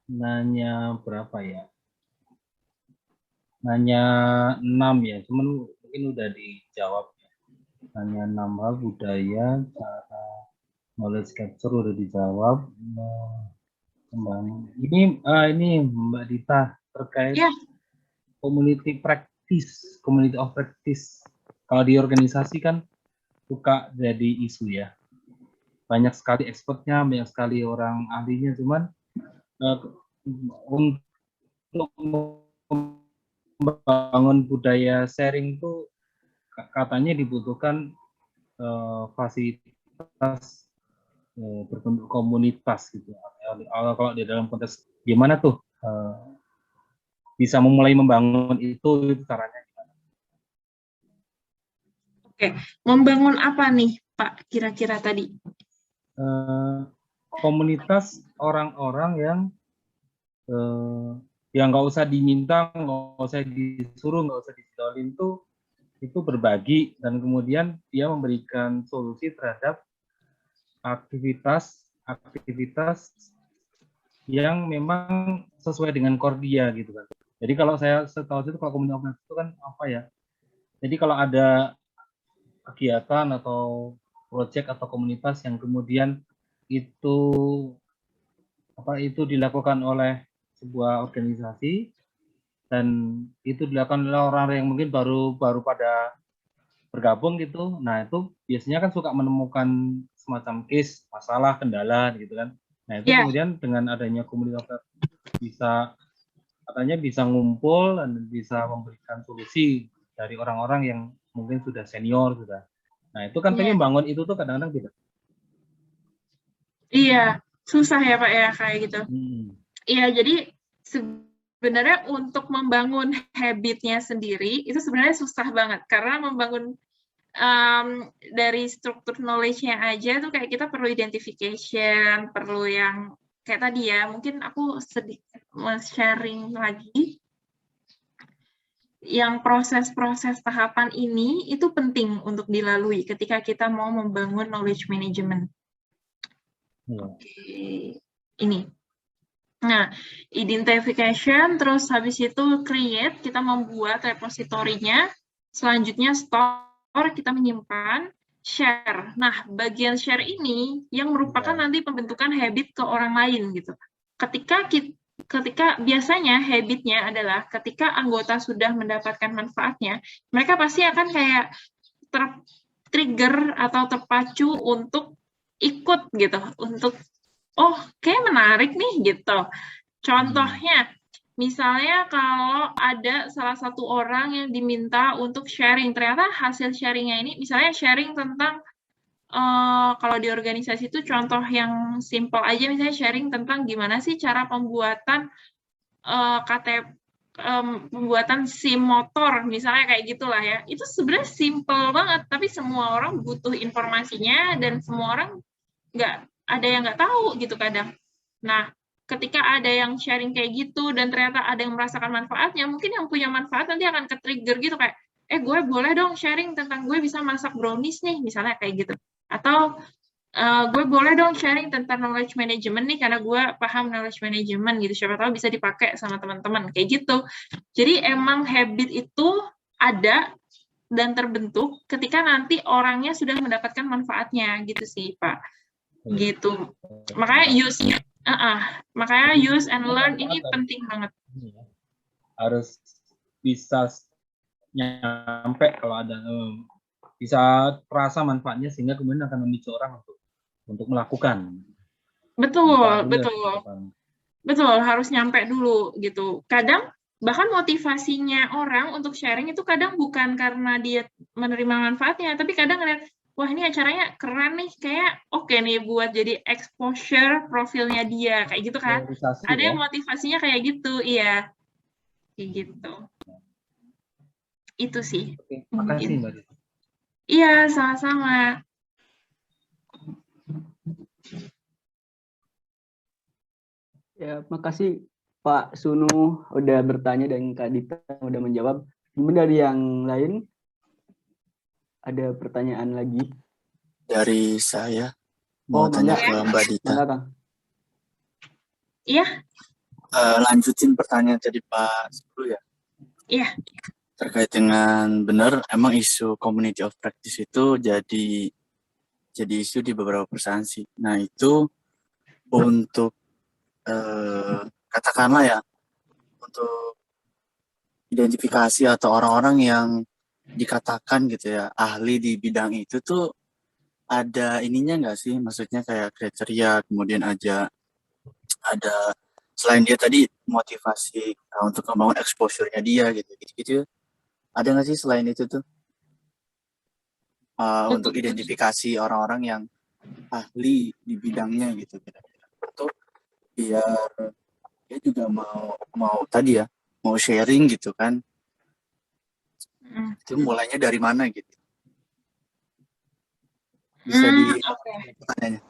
nanya berapa ya? Nanya 6 ya, cuman mungkin udah dijawab. Nanya 6 hal budaya, cara knowledge capture udah dijawab. Ini Mbak Dita terkait Ya. community of practice. Kalau di organisasi kan suka jadi isu ya. Banyak sekali expertnya, banyak sekali orang ahlinya, cuman untuk membangun budaya sharing itu katanya dibutuhkan fasilitas berbentuk komunitas gitu. Kalau di dalam konteks gimana tuh bisa memulai membangun itu caranya gimana? Oke, membangun apa nih Pak kira-kira tadi? Komunitas orang-orang yang nggak usah diminta, nggak usah disuruh, nggak usah ditolin tuh itu berbagi dan kemudian dia memberikan solusi terhadap aktivitas yang memang sesuai dengan core dia gitu kan. Jadi kalau saya setahu itu kalau komunitas itu kan apa ya? Jadi kalau ada kegiatan atau proyek atau komunitas yang kemudian itu dilakukan oleh sebuah organisasi dan itu dilakukan oleh orang yang mungkin baru pada bergabung gitu. Nah, itu biasanya kan suka menemukan semacam case, masalah, kendala gitu kan. Nah, itu kemudian dengan adanya komunitas katanya bisa ngumpul dan bisa memberikan solusi dari orang-orang yang mungkin sudah senior sudah. Nah, itu kan tapi membangun itu tuh kadang-kadang tidak. Iya, susah ya Pak ya kayak gitu. Iya, jadi sebenarnya untuk membangun habitnya sendiri itu sebenarnya susah banget karena membangun dari struktur knowledge-nya aja tuh kayak kita perlu identification, perlu yang kayak tadi ya, mungkin aku sedikit sharing lagi. Yang proses-proses tahapan ini itu penting untuk dilalui ketika kita mau membangun knowledge management. Oke, ini. Nah, identification, terus habis itu create, kita membuat repositorinya, selanjutnya store, kita menyimpan, share. Nah, bagian share ini yang merupakan nanti pembentukan habit ke orang lain gitu. Ketika biasanya habitnya adalah ketika anggota sudah mendapatkan manfaatnya, mereka pasti akan kayak trigger atau terpacu untuk ikut gitu, untuk oh kayak menarik nih gitu. Contohnya, misalnya kalau ada salah satu orang yang diminta untuk sharing, ternyata hasil sharingnya ini, misalnya sharing tentang kalau di organisasi itu contoh yang simple aja, misalnya sharing tentang gimana sih cara pembuatan pembuatan SIM motor, misalnya kayak gitulah ya. Itu sebenarnya simple banget, tapi semua orang butuh informasinya dan semua orang nggak ada yang nggak tahu gitu kadang. Nah, ketika ada yang sharing kayak gitu dan ternyata ada yang merasakan manfaatnya, mungkin yang punya manfaat nanti akan ke-trigger gitu kayak, gue boleh dong sharing tentang gue bisa masak brownies nih, misalnya kayak gitu. Atau gue boleh dong sharing tentang knowledge management nih karena gue paham knowledge management gitu, siapa tahu bisa dipakai sama teman-teman kayak gitu. Jadi emang habit itu ada dan terbentuk ketika nanti orangnya sudah mendapatkan manfaatnya gitu sih Pak. Gitu. Makanya use and learn ini penting banget. Harus bisa nyampe kalau ada bisa terasa manfaatnya sehingga kemudian akan memicu orang untuk melakukan. Betul, harus nyampe dulu gitu. Kadang bahkan motivasinya orang untuk sharing itu kadang bukan karena dia menerima manfaatnya, tapi kadang ngeliat, wah ini acaranya keren nih, kayak oke nih buat jadi exposure profilnya dia, kayak gitu kan. Priorisasi Ada ya. yang motivasinya kayak gitu, iya. Kayak gitu. Itu sih. Oke, makasih Mbak Dita. Iya, sama-sama. Ya, makasih Pak Sunu udah bertanya dan Kak Dita udah menjawab. Mungkin dari yang lain ada pertanyaan lagi? Dari saya Oh, mau tanya mangga. ke Mbak Dita. Mangga, Kang. Iya, Lanjutin pertanyaan tadi Pak Sulu ya. iya. Terkait dengan benar emang isu community of practice itu jadi isu di beberapa perusahaan sih. Nah itu untuk katakanlah ya untuk identifikasi atau orang-orang yang dikatakan gitu ya ahli di bidang itu tuh ada ininya nggak sih? Maksudnya kayak kriteria, kemudian ada selain dia tadi motivasi untuk membangun exposure-nya dia gitu. Ada nggak sih selain itu tuh untuk identifikasi orang-orang yang ahli di bidangnya gitu kira-kira. Atau biar dia juga mau tadi ya mau sharing gitu kan? Itu mulainya dari mana gitu? Bisa Oke. pertanyaannya.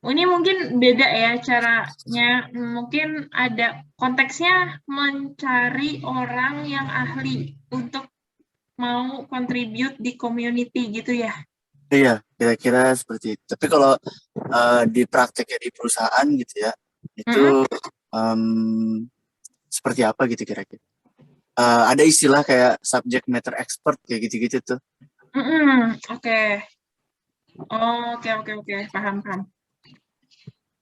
Ini mungkin beda ya caranya. Mungkin ada konteksnya mencari orang yang ahli untuk mau contribute di community gitu ya. Iya, kira-kira seperti itu. Tapi kalau di prakteknya di perusahaan gitu ya, itu seperti apa gitu kira-kira? Ada istilah kayak subject matter expert kayak gitu-gitu tuh. Oke. Oke, paham.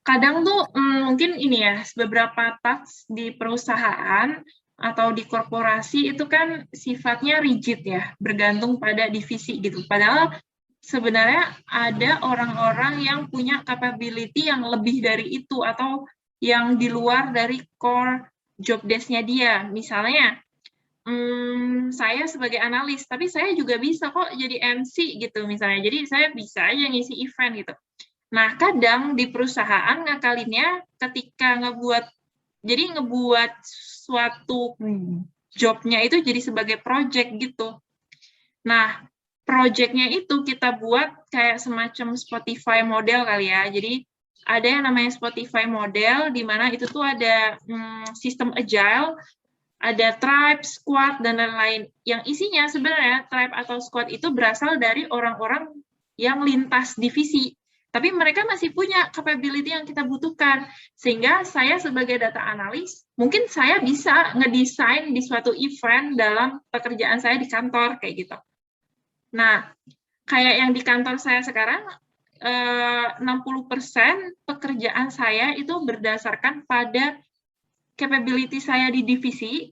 Kadang tuh mungkin ini ya, beberapa task di perusahaan atau di korporasi itu kan sifatnya rigid ya, bergantung pada divisi gitu. Padahal sebenarnya ada orang-orang yang punya capability yang lebih dari itu atau yang di luar dari core job desk-nya dia. Misalnya, saya sebagai analis, tapi saya juga bisa kok jadi MC gitu misalnya. Jadi saya bisa aja ngisi event gitu. Nah, kadang di perusahaan ngakalinnya ketika ngebuat suatu jobnya itu jadi sebagai project gitu. Nah, project-nya itu kita buat kayak semacam Spotify model kali ya. Jadi ada yang namanya Spotify model, di mana itu tuh ada sistem agile, ada tribe, squad, dan lain-lain. Yang isinya sebenarnya tribe atau squad itu berasal dari orang-orang yang lintas divisi. Tapi mereka masih punya capability yang kita butuhkan. Sehingga saya sebagai data analis, mungkin saya bisa ngedesain di suatu event dalam pekerjaan saya di kantor, kayak gitu. Nah, kayak yang di kantor saya sekarang, 60% pekerjaan saya itu berdasarkan pada capability saya di divisi,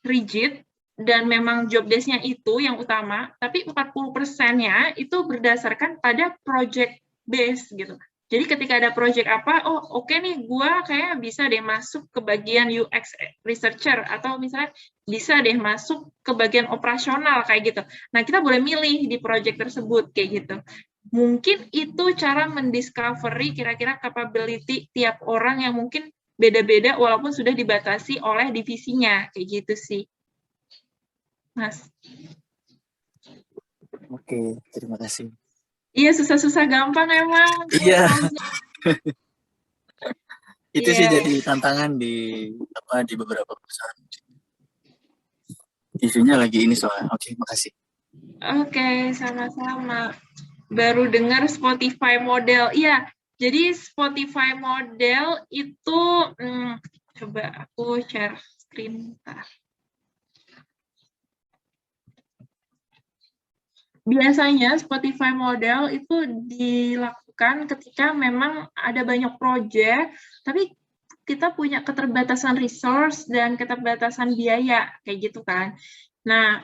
rigid, dan memang job desk-nya itu yang utama, tapi 40%-nya itu berdasarkan pada project base gitu. Jadi ketika ada project apa, oh oke nih, gue kayak bisa deh masuk ke bagian UX researcher, atau misalnya bisa deh masuk ke bagian operasional kayak gitu. Nah, kita boleh milih di project tersebut kayak gitu. Mungkin itu cara mendiscovery kira-kira capability tiap orang yang mungkin beda-beda walaupun sudah dibatasi oleh divisinya, kayak gitu sih. Mas. Oke, terima kasih. Iya, susah-susah gampang emang. Iya. Itu sih jadi tantangan di beberapa perusahaan. Isunya lagi ini soalnya. Oke, makasih. Oke, sama-sama. Baru dengar Spotify model. Iya, jadi Spotify model itu, coba aku share screen. Biasanya Spotify model itu dilakukan ketika memang ada banyak proyek, tapi kita punya keterbatasan resource dan keterbatasan biaya, kayak gitu kan. Nah,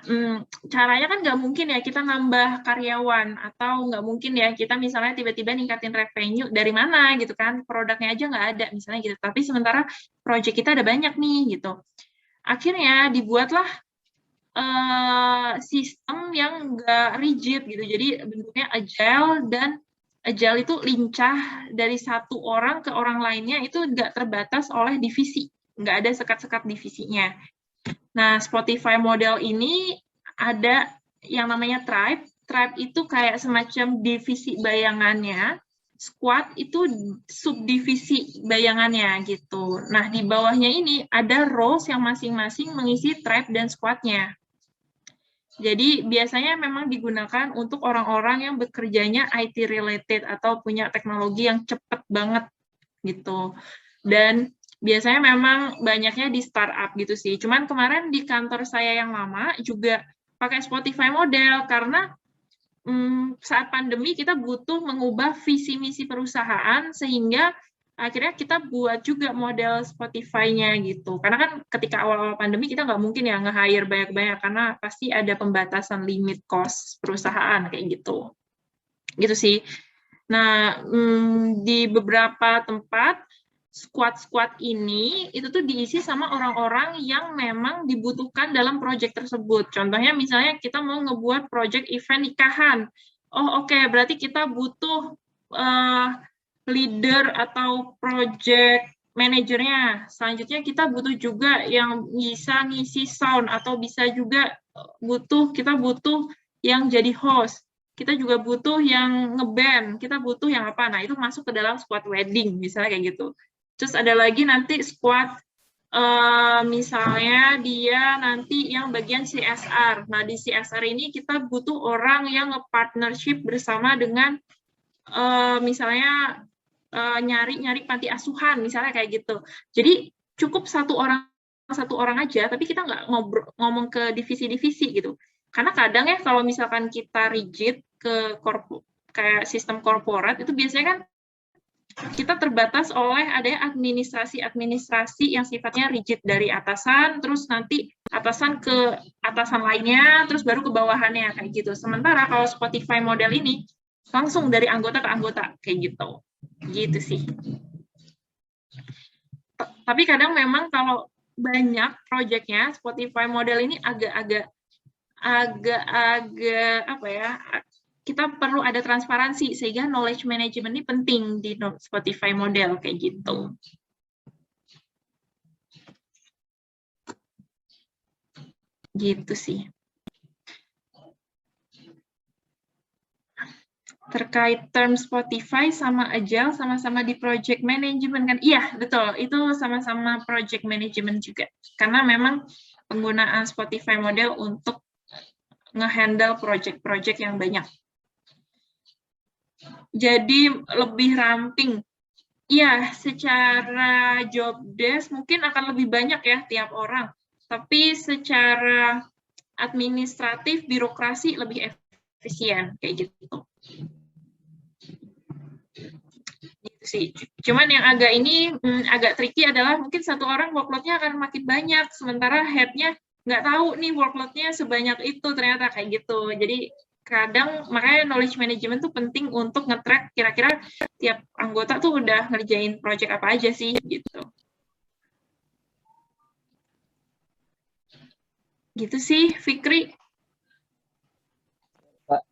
caranya kan nggak mungkin ya kita nambah karyawan, atau nggak mungkin ya kita misalnya tiba-tiba ningkatin revenue dari mana gitu kan, produknya aja nggak ada misalnya gitu. Tapi sementara proyek kita ada banyak nih gitu. Akhirnya dibuatlah sistem yang nggak rigid gitu. Jadi bentuknya agile, dan agile itu lincah dari satu orang ke orang lainnya, itu nggak terbatas oleh divisi, nggak ada sekat-sekat divisinya. Nah, Spotify model ini ada yang namanya tribe. Tribe itu kayak semacam divisi bayangannya. Squad itu subdivisi bayangannya gitu. Nah, di bawahnya ini ada roles yang masing-masing mengisi tribe dan squadnya. Jadi biasanya memang digunakan untuk orang-orang yang bekerjanya IT related atau punya teknologi yang cepat banget gitu. Dan biasanya memang banyaknya di startup gitu sih. Cuman kemarin di kantor saya yang lama juga pakai Spotify model, karena saat pandemi kita butuh mengubah visi misi perusahaan, sehingga akhirnya kita buat juga model Spotify-nya gitu. Karena kan ketika awal-awal pandemi kita nggak mungkin ya nge-hire banyak-banyak, karena pasti ada pembatasan limit cost perusahaan kayak gitu. Gitu sih. Nah, di beberapa tempat squad-squad ini itu tuh diisi sama orang-orang yang memang dibutuhkan dalam proyek tersebut. Contohnya misalnya kita mau ngebuat proyek event nikahan. Oh oke, berarti kita butuh leader atau project manajernya. Selanjutnya kita butuh juga yang bisa ngisi sound, atau bisa juga kita butuh yang jadi host. Kita juga butuh yang ngeband, kita butuh yang apa. Nah, itu masuk ke dalam squad wedding, misalnya kayak gitu. Terus ada lagi nanti squad, misalnya dia nanti yang bagian CSR. Nah, di CSR ini kita butuh orang yang nge-partnership bersama dengan misalnya nyari panti asuhan, misalnya kayak gitu. Jadi cukup satu orang aja, tapi kita nggak ngomong ke divisi-divisi gitu. Karena kadang ya kalau misalkan kita rigid ke kayak sistem korporat, itu biasanya kan kita terbatas oleh adanya administrasi yang sifatnya rigid dari atasan, terus nanti atasan ke atasan lainnya, terus baru ke bawahannya kayak gitu. Sementara kalau Spotify model ini langsung dari anggota ke anggota kayak gitu. Gitu sih. Tapi kadang memang kalau banyak proyeknya, Spotify model ini agak-agak apa ya, kita perlu ada transparansi, sehingga knowledge management ini penting di Spotify model kayak gitu. Gitu sih. Terkait term Spotify sama Agile, sama-sama di project management kan? Iya, betul. Itu sama-sama project management juga. Karena memang penggunaan Spotify model untuk nge-handle project-project yang banyak. Jadi lebih ramping. Iya, secara job desk mungkin akan lebih banyak ya tiap orang. Tapi secara administratif, birokrasi lebih efisien kayak gitu. Gitu sih. Cuman yang agak tricky adalah mungkin satu orang workload-nya akan makin banyak, sementara head-nya nggak tahu nih workload-nya sebanyak itu ternyata kayak gitu. Jadi kadang makanya knowledge management tuh penting untuk nge-track kira-kira tiap anggota tuh udah ngerjain project apa aja sih gitu. Gitu sih, Fikri. Pak,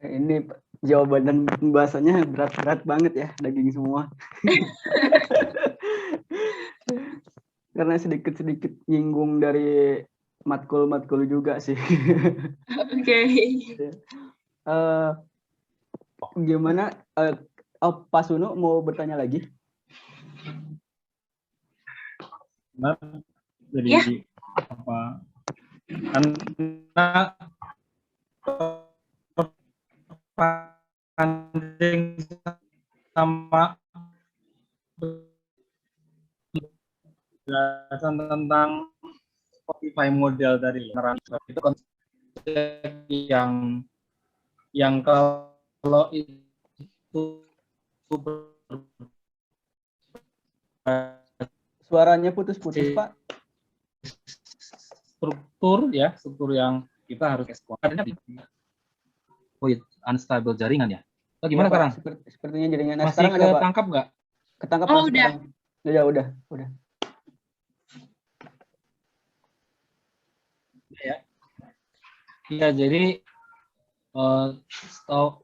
ini jawaban dan pembahasannya berat-berat banget ya, daging semua. Karena sedikit-sedikit nyinggung dari matkul-matkul juga sih. Oke. Gimana? Pak Sunu mau bertanya lagi? Jadi Ya. apa? Karena pancing sama penjelasan tentang Spotify model dari neraka itu konsep yang kalau itu Suaranya putus-putus, Pak. struktur yang kita harus ekspor. Unstable jaringan ya. Nah, gimana Ya, Pak, sekarang? sepertinya jaringan. Masih Sekarang ada, Pak. ketangkap nggak? Ketangkap Oh, Pak, udah. sekarang. Udah. Ya. Iya, jadi stok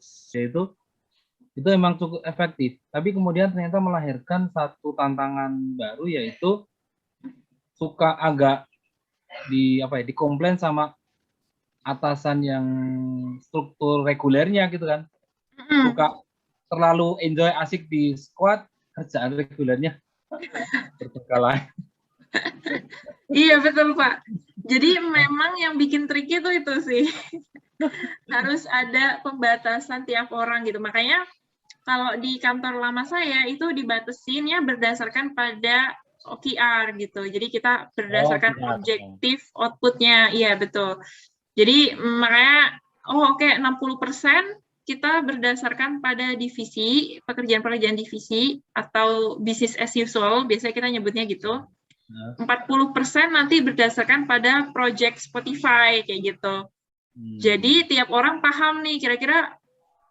itu emang cukup efektif. Tapi kemudian ternyata melahirkan satu tantangan baru, yaitu suka agak dikomplain sama atasan yang struktur regulernya gitu kan. Suka terlalu enjoy asik di squad, kerjaan regulernya berkala. Iya betul Pak. Jadi memang yang bikin tricky itu sih. Harus ada pembatasan tiap orang gitu. Makanya kalau di kantor lama saya itu dibatasinnya berdasarkan pada OKR gitu. Jadi kita berdasarkan objektif outputnya. Iya betul. Jadi makanya oke, 60% kita berdasarkan pada divisi, pekerjaan-pekerjaan divisi atau business as usual, biasanya kita nyebutnya gitu. 40% nanti berdasarkan pada project Spotify kayak gitu. Jadi tiap orang paham nih kira-kira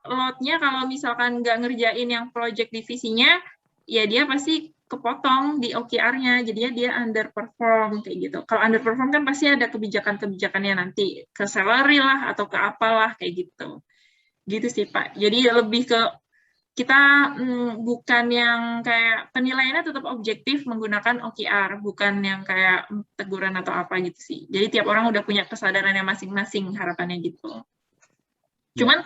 load-nya kalau misalkan nggak ngerjain yang project divisinya, ya dia pasti kepotong di OKR-nya, jadinya dia underperform kayak gitu. Kalau underperform kan pasti ada kebijakan-kebijakannya nanti ke salary lah atau ke apalah kayak gitu. Gitu sih Pak. Jadi lebih ke kita bukan yang kayak penilaiannya tetap objektif menggunakan OKR, bukan yang kayak teguran atau apa gitu sih. Jadi tiap orang udah punya kesadarannya masing-masing, harapannya gitu. Cuman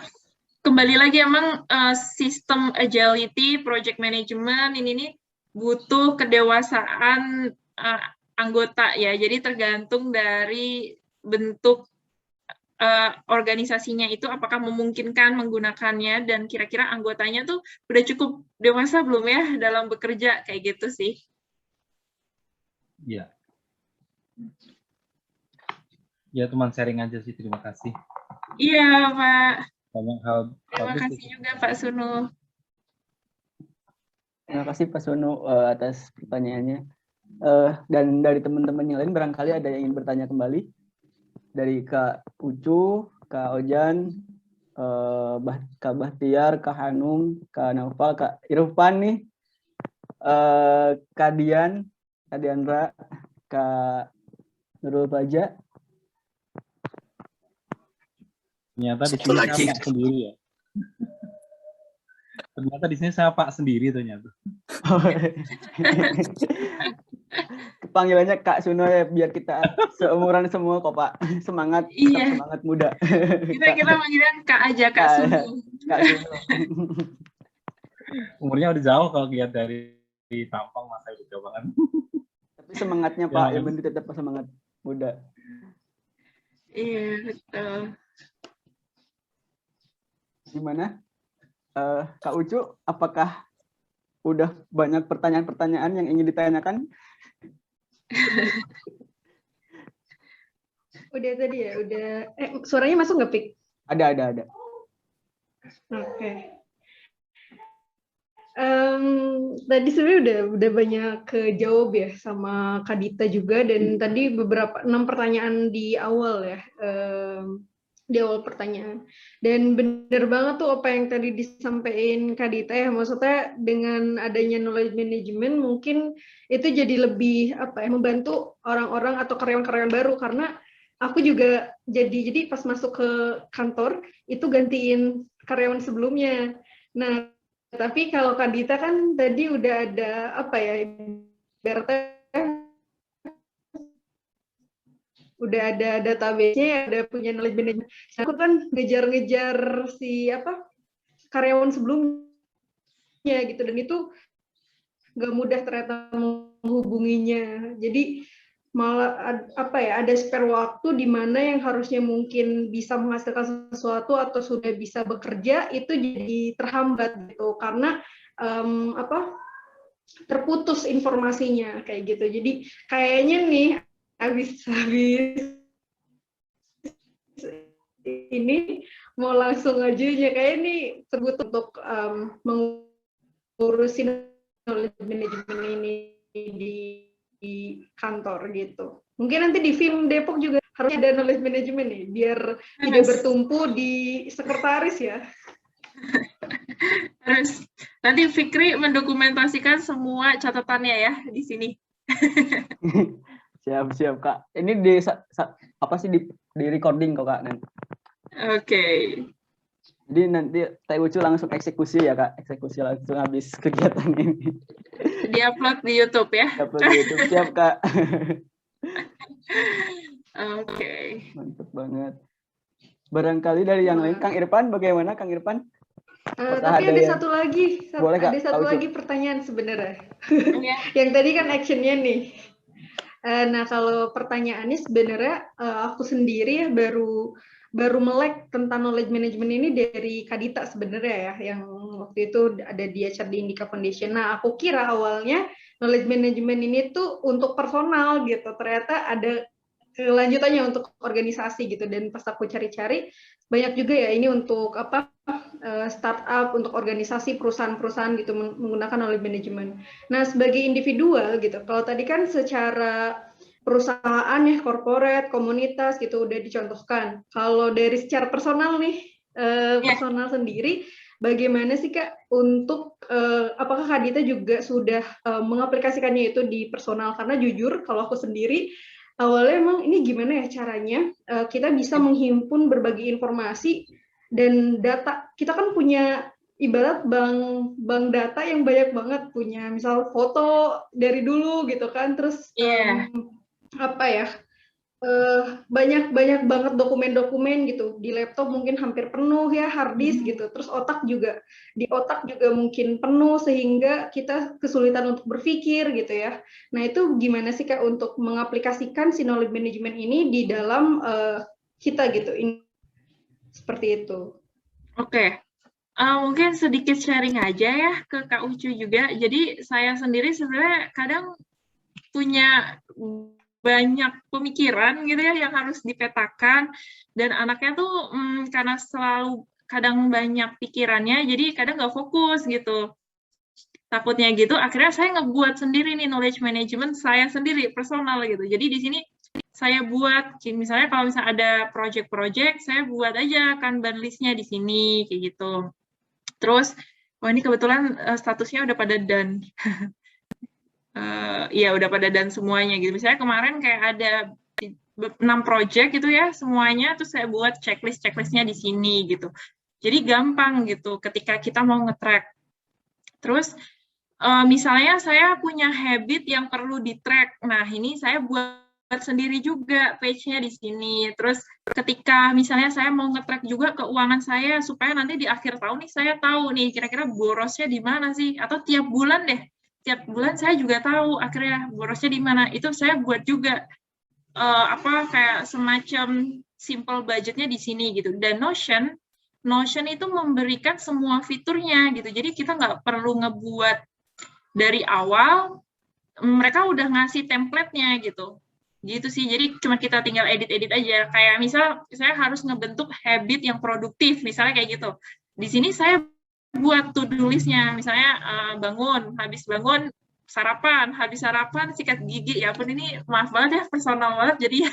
kembali lagi emang sistem agility, project management ini nih butuh kedewasaan anggota ya. Jadi tergantung dari bentuk organisasinya itu apakah memungkinkan menggunakannya dan kira-kira anggotanya tuh udah cukup dewasa belum ya dalam bekerja kayak gitu sih. Iya. Ya teman sharing aja sih, terima kasih. Iya Pak. Banyak hal. Terima kasih juga Pak Sunu. Terima kasih Pak Sunu atas pertanyaannya. Dan dari teman-teman yang lain barangkali ada yang ingin bertanya kembali. Dari Kak Ucu, Kak Ojan, Kak Bahtiar, Kak Hanum, Kak Naufal, Kak Irfan nih, Kak Dian, Kak Diandra, Kak Nurul Baja. Ternyata di sini saya Pak sendiri ya. Ternyata di sini saya Pak sendiri ternyata. Panggilannya Kak Suno ya, biar kita seumuran semua kok Pak. Semangat, iya. Semangat muda. Kita manggilnya Kak aja, Kak Suno. Kak Suno. Umurnya udah jauh kalau lihat dari tampang, masa udah jauh banget. Tapi semangatnya Pak, ya benar tetap semangat muda. Iya, betul. Gimana? Kak Ucu, apakah udah banyak pertanyaan-pertanyaan yang ingin ditanyakan? Udah tadi ya, udah. Suaranya masuk nggak, Pik? Ada. Oke. Tadi sebenarnya udah banyak kejawab ya sama Kak Dita juga, dan tadi beberapa 6 pertanyaan di awal ya. Di awal pertanyaan. Dan benar banget tuh apa yang tadi disampaikan Kak Dita ya, maksudnya dengan adanya knowledge management mungkin itu jadi lebih membantu orang-orang atau karyawan-karyawan baru, karena aku juga jadi pas masuk ke kantor itu gantiin karyawan sebelumnya. Nah, tapi kalau Kak Dita kan tadi udah ada udah ada database-nya, ada punya knowledge management. Aku kan ngejar-ngejar karyawan sebelumnya gitu, dan itu nggak mudah ternyata menghubunginya. Jadi malah ada spare waktu di mana yang harusnya mungkin bisa menghasilkan sesuatu atau sudah bisa bekerja itu jadi terhambat gitu, karena terputus informasinya kayak gitu. Jadi kayaknya nih habis ini mau langsung aja kayak ini terbut untuk mengurusin knowledge management ini di kantor gitu. Mungkin nanti di film Depok juga harus ada knowledge management nih, biar tidak bertumpu di sekretaris ya. Harus. Nanti Fikri mendokumentasikan semua catatannya ya di sini. Siap Kak. Ini di di recording kok Kak. Oke. Jadi nanti Teh Ucu langsung eksekusi ya Kak, eksekusi langsung habis kegiatan ini. Di-upload di YouTube ya. Upload di YouTube. Siap Kak. Oke. Mantap banget. Barangkali dari yang lain, Kang Irfan, bagaimana Kang Irfan? Tapi ada satu lagi, Boleh, Kak? ada satu Tahu, lagi pertanyaan sebenarnya. Iya. Yang tadi kan actionnya nih. Nah kalau pertanyaannya sebenarnya aku sendiri ya baru melek tentang knowledge management ini dari Kadita sebenarnya ya, yang waktu itu ada di HRD Indika Foundation. Nah aku kira awalnya knowledge management ini tuh untuk personal gitu, ternyata ada kelanjutannya untuk organisasi gitu, dan pas aku cari-cari banyak juga ya ini untuk apa startup, untuk organisasi, perusahaan-perusahaan gitu menggunakan knowledge management. Nah sebagai individual gitu, kalau tadi kan secara perusahaan ya, corporate, komunitas gitu udah dicontohkan. Kalau dari secara personal nih, personal sendiri, bagaimana sih Kak untuk apakah Kak Dita juga sudah mengaplikasikannya itu di personal? Karena jujur kalau aku sendiri awalnya emang ini gimana ya caranya kita bisa menghimpun berbagai informasi dan data. Kita kan punya ibarat bank data yang banyak banget, punya misal foto dari dulu gitu kan, terus apa ya, banyak banget dokumen-dokumen gitu di laptop mungkin hampir penuh ya, hard disk gitu, terus di otak juga mungkin penuh sehingga kita kesulitan untuk berpikir gitu ya. Nah itu gimana sih Kak untuk mengaplikasikan si knowledge management ini di dalam kita gitu, seperti itu. Oke. Mungkin sedikit sharing aja ya ke Kak Ucu juga. Jadi saya sendiri sebenarnya kadang punya banyak pemikiran gitu ya yang harus dipetakan, dan anaknya tuh karena selalu kadang banyak pikirannya, jadi kadang nggak fokus gitu. Takutnya gitu, akhirnya saya ngebuat sendiri nih knowledge management saya sendiri personal gitu. Jadi di sini saya buat, misalnya kalau misalnya ada project-project, saya buat aja Kanban list-nya di sini kayak gitu. Terus, ini kebetulan statusnya udah pada done. Ya udah pada done semuanya gitu. Misalnya kemarin kayak ada 6 project gitu ya semuanya, terus saya buat checklistnya di sini gitu. Jadi gampang gitu ketika kita mau nge-track. Terus misalnya saya punya habit yang perlu di-track. Nah, ini saya buat sendiri juga page-nya di sini. Terus ketika misalnya saya mau nge-track juga keuangan saya supaya nanti di akhir tahun nih saya tahu nih kira-kira borosnya di mana sih, atau tiap bulan deh. Tiap bulan saya juga tahu akhirnya borosnya di mana. Itu saya buat juga kayak semacam simple budgetnya di sini gitu. Dan Notion itu memberikan semua fiturnya gitu. Jadi kita nggak perlu ngebuat dari awal, mereka udah ngasih template-nya gitu. Gitu sih. Jadi cuma kita tinggal edit-edit aja. Kayak misal saya harus ngebentuk habit yang produktif, misalnya kayak gitu. Di sini saya buat to-do list-nya, misalnya habis bangun sarapan, habis sarapan sikat gigi, ya pun ini maaf banget ya personal banget, jadi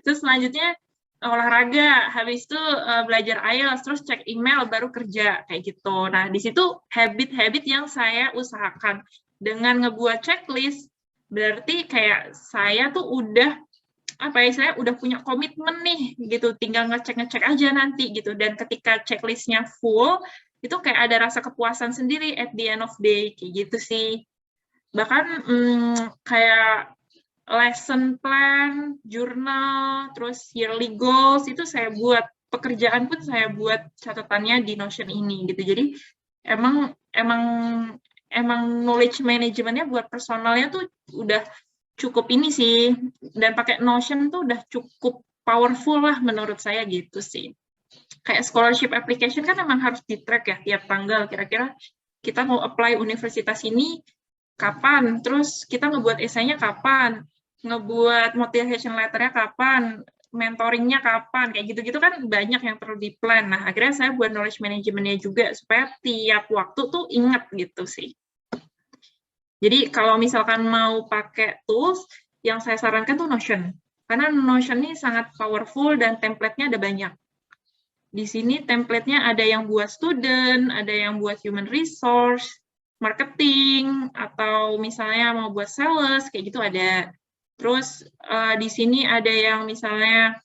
terus selanjutnya olahraga, habis itu belajar IELTS, terus cek email, baru kerja kayak gitu. Nah di situ habit-habit yang saya usahakan dengan ngebuat checklist, berarti kayak saya tuh udah saya udah punya komitmen nih gitu, tinggal ngecek aja nanti gitu. Dan ketika checklistnya full, itu kayak ada rasa kepuasan sendiri at the end of day, kayak gitu sih. Bahkan kayak lesson plan, jurnal, terus yearly goals, itu saya buat, pekerjaan pun saya buat catatannya di Notion ini gitu. Jadi emang knowledge management-nya buat personalnya tuh udah cukup ini sih, dan pakai Notion tuh udah cukup powerful lah menurut saya gitu sih. Kayak scholarship application kan emang harus di-track ya tiap tanggal, kira-kira kita mau apply universitas ini kapan, terus kita ngebuat esainya kapan, ngebuat motivation letter-nya kapan, mentoringnya kapan, kayak gitu-gitu kan banyak yang perlu di-plan. Nah, akhirnya saya buat knowledge management-nya juga, supaya tiap waktu tuh ingat gitu sih. Jadi kalau misalkan mau pakai tools, yang saya sarankan tuh Notion. Karena Notion ini sangat powerful dan template-nya ada banyak. Di sini template-nya ada yang buat student, ada yang buat human resource, marketing, atau misalnya mau buat sales, kayak gitu ada. Terus di sini ada yang misalnya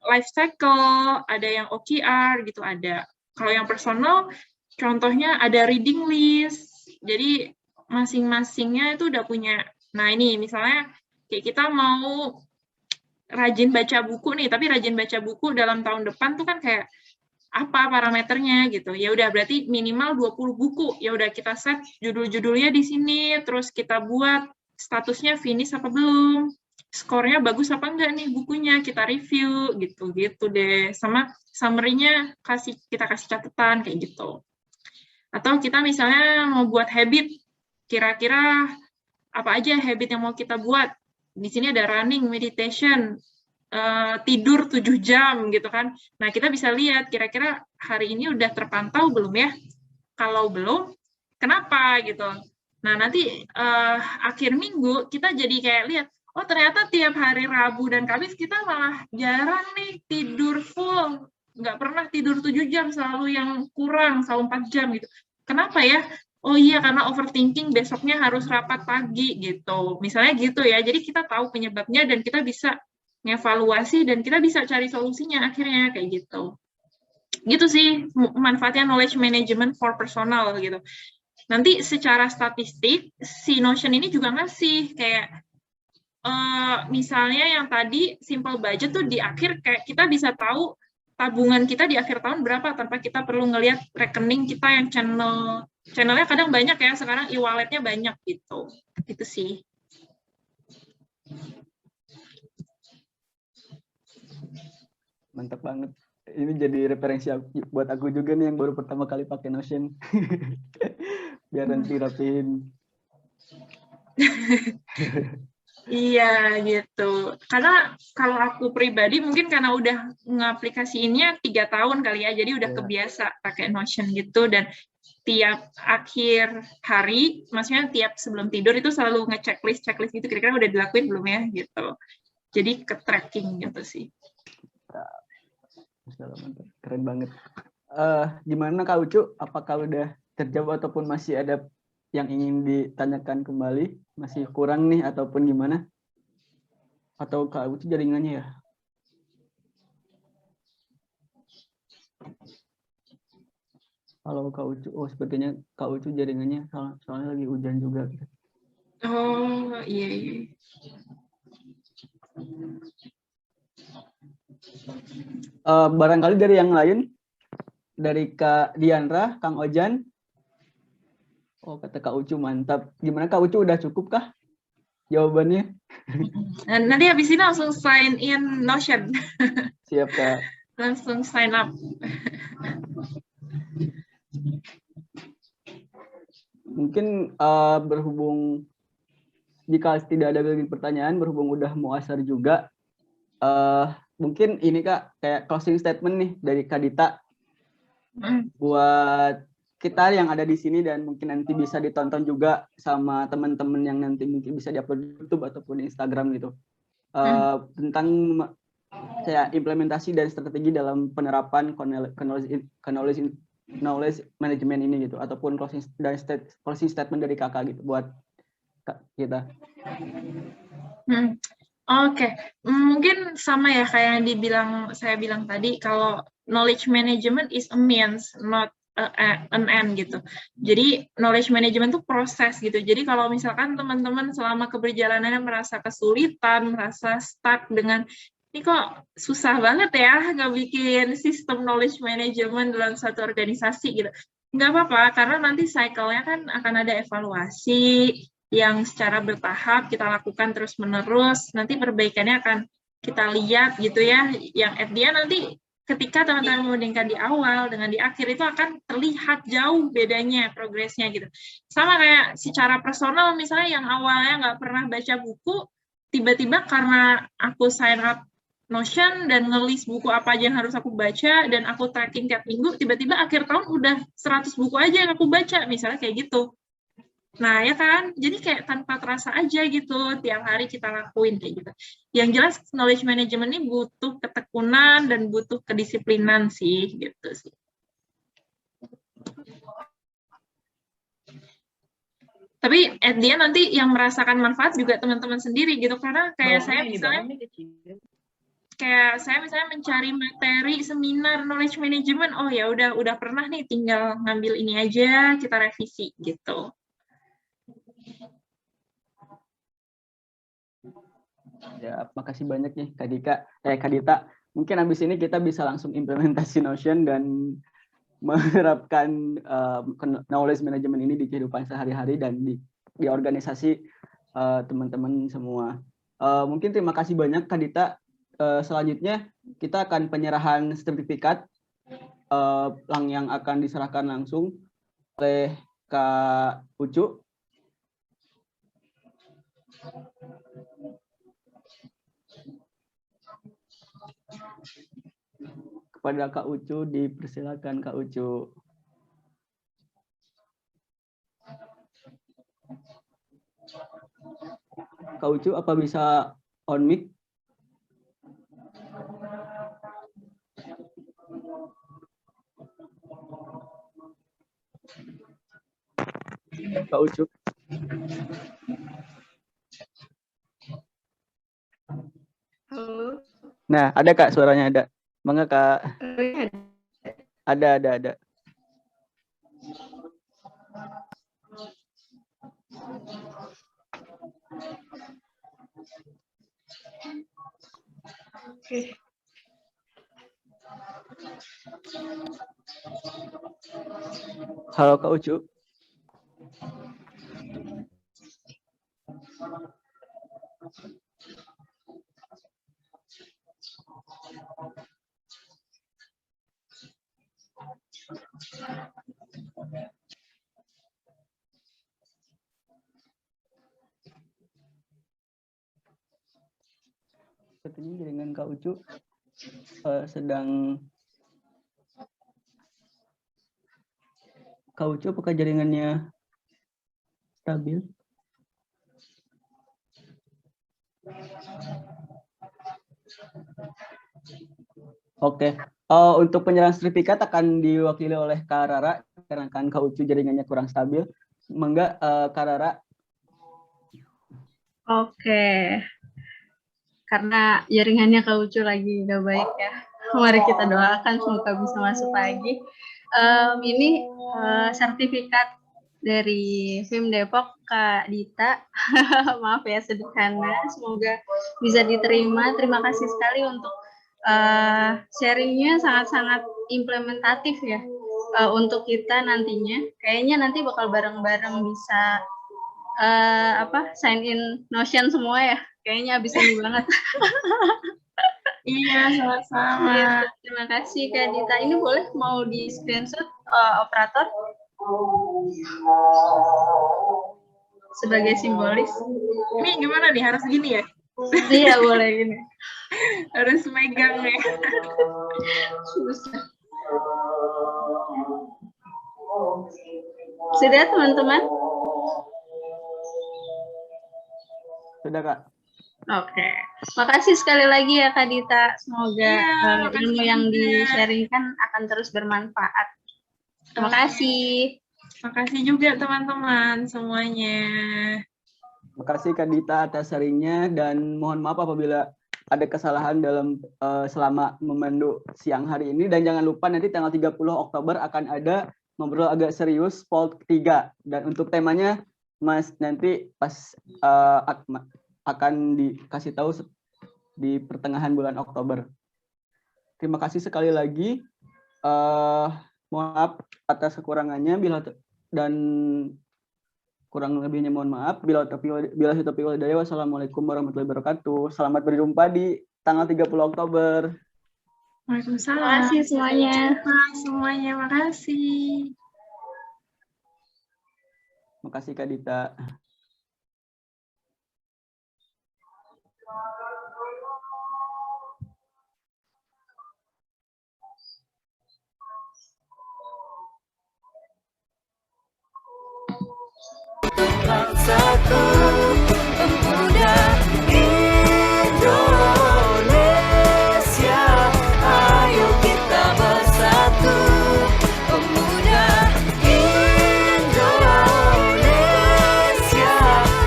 life cycle, ada yang OKR gitu ada. Kalau yang personal, contohnya ada reading list. Jadi masing-masingnya itu udah punya. Nah ini misalnya kayak kita mau rajin baca buku nih, tapi rajin baca buku dalam tahun depan tuh kan kayak apa parameternya gitu. Ya udah berarti minimal 20 buku. Ya udah kita set judul-judulnya di sini, terus kita buat statusnya finish apa belum. Skornya bagus apa enggak nih bukunya, kita review gitu-gitu deh. Sama summary-nya kita kasih catatan kayak gitu. Atau kita misalnya mau buat habit, kira-kira apa aja habit yang mau kita buat. Di sini ada running, meditation, tidur 7 jam gitu kan. Nah, kita bisa lihat kira-kira hari ini udah terpantau belum ya? Kalau belum, kenapa gitu. Nah, nanti akhir minggu kita jadi kayak lihat, oh ternyata tiap hari Rabu dan Kamis kita malah jarang nih tidur full. Nggak pernah tidur 7 jam, selalu yang kurang, selalu 4 jam gitu. Kenapa ya? Oh iya, karena overthinking besoknya harus rapat pagi gitu. Misalnya gitu ya, jadi kita tahu penyebabnya dan kita bisa ngevaluasi dan kita bisa cari solusinya akhirnya kayak gitu. Gitu sih manfaatnya knowledge management for personal gitu. Nanti secara statistik si Notion ini juga ngasih kayak misalnya yang tadi simple budget tuh di akhir kayak kita bisa tahu tabungan kita di akhir tahun berapa tanpa kita perlu ngelihat rekening kita yang channelnya kadang banyak ya, sekarang e-walletnya banyak gitu. Gitu sih. Mantap banget. Ini jadi referensi buat aku juga nih yang baru pertama kali pakai Notion. Biar nanti rapiin. Iya gitu. Karena kalau aku pribadi mungkin karena udah ngaplikasiinnya 3 tahun kali ya, jadi udah kebiasa pakai Notion gitu dan tiap akhir hari, maksudnya tiap sebelum tidur itu selalu checklist gitu kira-kira udah dilakuin belum ya gitu. Jadi ke tracking gitu sih. Keren banget. Gimana Kak Ucu? Apakah udah terjawab ataupun masih ada yang ingin ditanyakan kembali? Masih kurang nih ataupun gimana? Atau Kak Ucu jaringannya ya? Halo Kak Ucu. Oh sepertinya Kak Ucu jaringannya soalnya lagi hujan juga. Oh iya. Barangkali dari yang lain, dari Kak Diandra, Kang Ojan. Oh kata Kak Ucu mantap. Gimana Kak Ucu udah cukup kah jawabannya? Nanti habis ini langsung sign in Notion. Siap Kak. Langsung sign up. Mungkin berhubung jika tidak ada lagi pertanyaan, berhubung udah mau asar juga, mungkin ini Kak kayak closing statement nih dari Kak Dita buat kita yang ada di sini dan mungkin nanti bisa ditonton juga sama teman-teman yang nanti mungkin bisa diupload di YouTube ataupun di Instagram gitu, tentang kayak implementasi dan strategi dalam penerapan knowledge management ini gitu, ataupun closing statement dari kakak gitu buat kita. Oke. Mungkin sama ya kayak yang saya bilang tadi, kalau knowledge management is a means, not an end gitu. Jadi knowledge management itu proses gitu. Jadi kalau misalkan teman-teman selama keberjalanannya merasa kesulitan, merasa stuck dengan ini kok susah banget ya nggak bikin sistem knowledge management dalam satu organisasi gitu. Nggak apa-apa, karena nanti cycle-nya kan akan ada evaluasi yang secara bertahap kita lakukan terus-menerus. Nanti perbaikannya akan kita lihat gitu ya. Yang at the end nanti ketika teman-teman membandingkan di awal dengan di akhir itu akan terlihat jauh bedanya progresnya gitu. Sama kayak secara personal misalnya yang awalnya nggak pernah baca buku, tiba-tiba karena aku sign up Notion dan nge-list buku apa aja yang harus aku baca dan aku tracking tiap minggu, tiba-tiba akhir tahun udah 100 buku aja yang aku baca, misalnya kayak gitu. Nah ya kan, jadi kayak tanpa terasa aja gitu, tiap hari kita lakuin kayak gitu. Yang jelas knowledge management ini butuh ketekunan dan butuh kedisiplinan sih, gitu sih. Tapi at the end nanti yang merasakan manfaat juga teman-teman sendiri gitu, karena kayak saya misalnya kayak saya misalnya mencari materi seminar knowledge management, oh ya udah pernah nih, tinggal ngambil ini aja, kita revisi gitu. Ya, makasih banyak nih Kak Dita. Mungkin habis ini kita bisa langsung implementasi Notion dan menerapkan knowledge management ini di kehidupan sehari-hari dan di organisasi teman-teman semua. Mungkin terima kasih banyak Kak Dita. Selanjutnya kita akan penyerahan sertifikat yang akan diserahkan langsung oleh Kak Ucu. Kepada Kak Ucu, dipersilakan Kak Ucu. Kak Ucu, apa bisa on mic? Kak Ucu. Halo. Nah, ada Kak, suaranya ada. Mangga Kak. Ada. Oke. Halo Kak Ucu. Sepertinya jaringan Kak Ucu sedang. Kak Ucu, apakah jaringannya stabil? Oke. Untuk penyerahan sertifikat akan diwakili oleh Kak Rara karena kan Kak Ucu jaringannya kurang stabil. Mangga Kak Rara. Oke. Karena jaringannya Kak Ucu lagi nggak baik ya. Mari kita doakan semoga bisa masuk lagi. Ini sertifikat dari FIM Depok Kak Dita. Maaf ya sederhana, semoga bisa diterima. Terima kasih sekali untuk sharingnya, sangat-sangat implementatif ya untuk kita nantinya. Kayaknya nanti bakal bareng-bareng bisa sign in Notion semua ya. Kayaknya abis ini banget. Iya, sama-sama. Ya, terima kasih Kak Dita. Ini boleh mau di screenshot operator sebagai simbolis. Ini gimana nih? Harus gini ya? Iya, boleh gini. Harus megang ya. Susah. Sudah teman-teman? Sudah Kak. Oke, makasih sekali lagi ya Kak Dita. Semoga ilmu yang di-sharingkan akan terus bermanfaat. Terima kasih. Makasih juga teman-teman semuanya. Terima kasih Kak Dita atas sharingnya dan mohon maaf apabila ada kesalahan dalam selama memandu siang hari ini, dan jangan lupa nanti tanggal 30 Oktober akan ada ngobrol agak serius POL 3 dan untuk temanya Mas nanti pas akan dikasih tahu di pertengahan bulan Oktober. Terima kasih sekali lagi. Maaf atas kekurangannya dan kurang lebihnya mohon maaf. Bila taufiq wal hidayah. Wassalamualaikum warahmatullahi wabarakatuh. Selamat berjumpa di tanggal 30 Oktober. Waalaikumsalam. Terima kasih semuanya. Semuanya, makasih. Makasih Kak Dita. Bangsaku pemuda Indonesia, ayo kita bersatu. Pemuda Indonesia,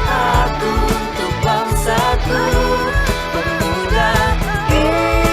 aku untuk bangsaku. Pemuda Indonesia.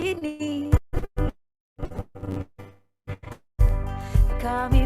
ini. Kami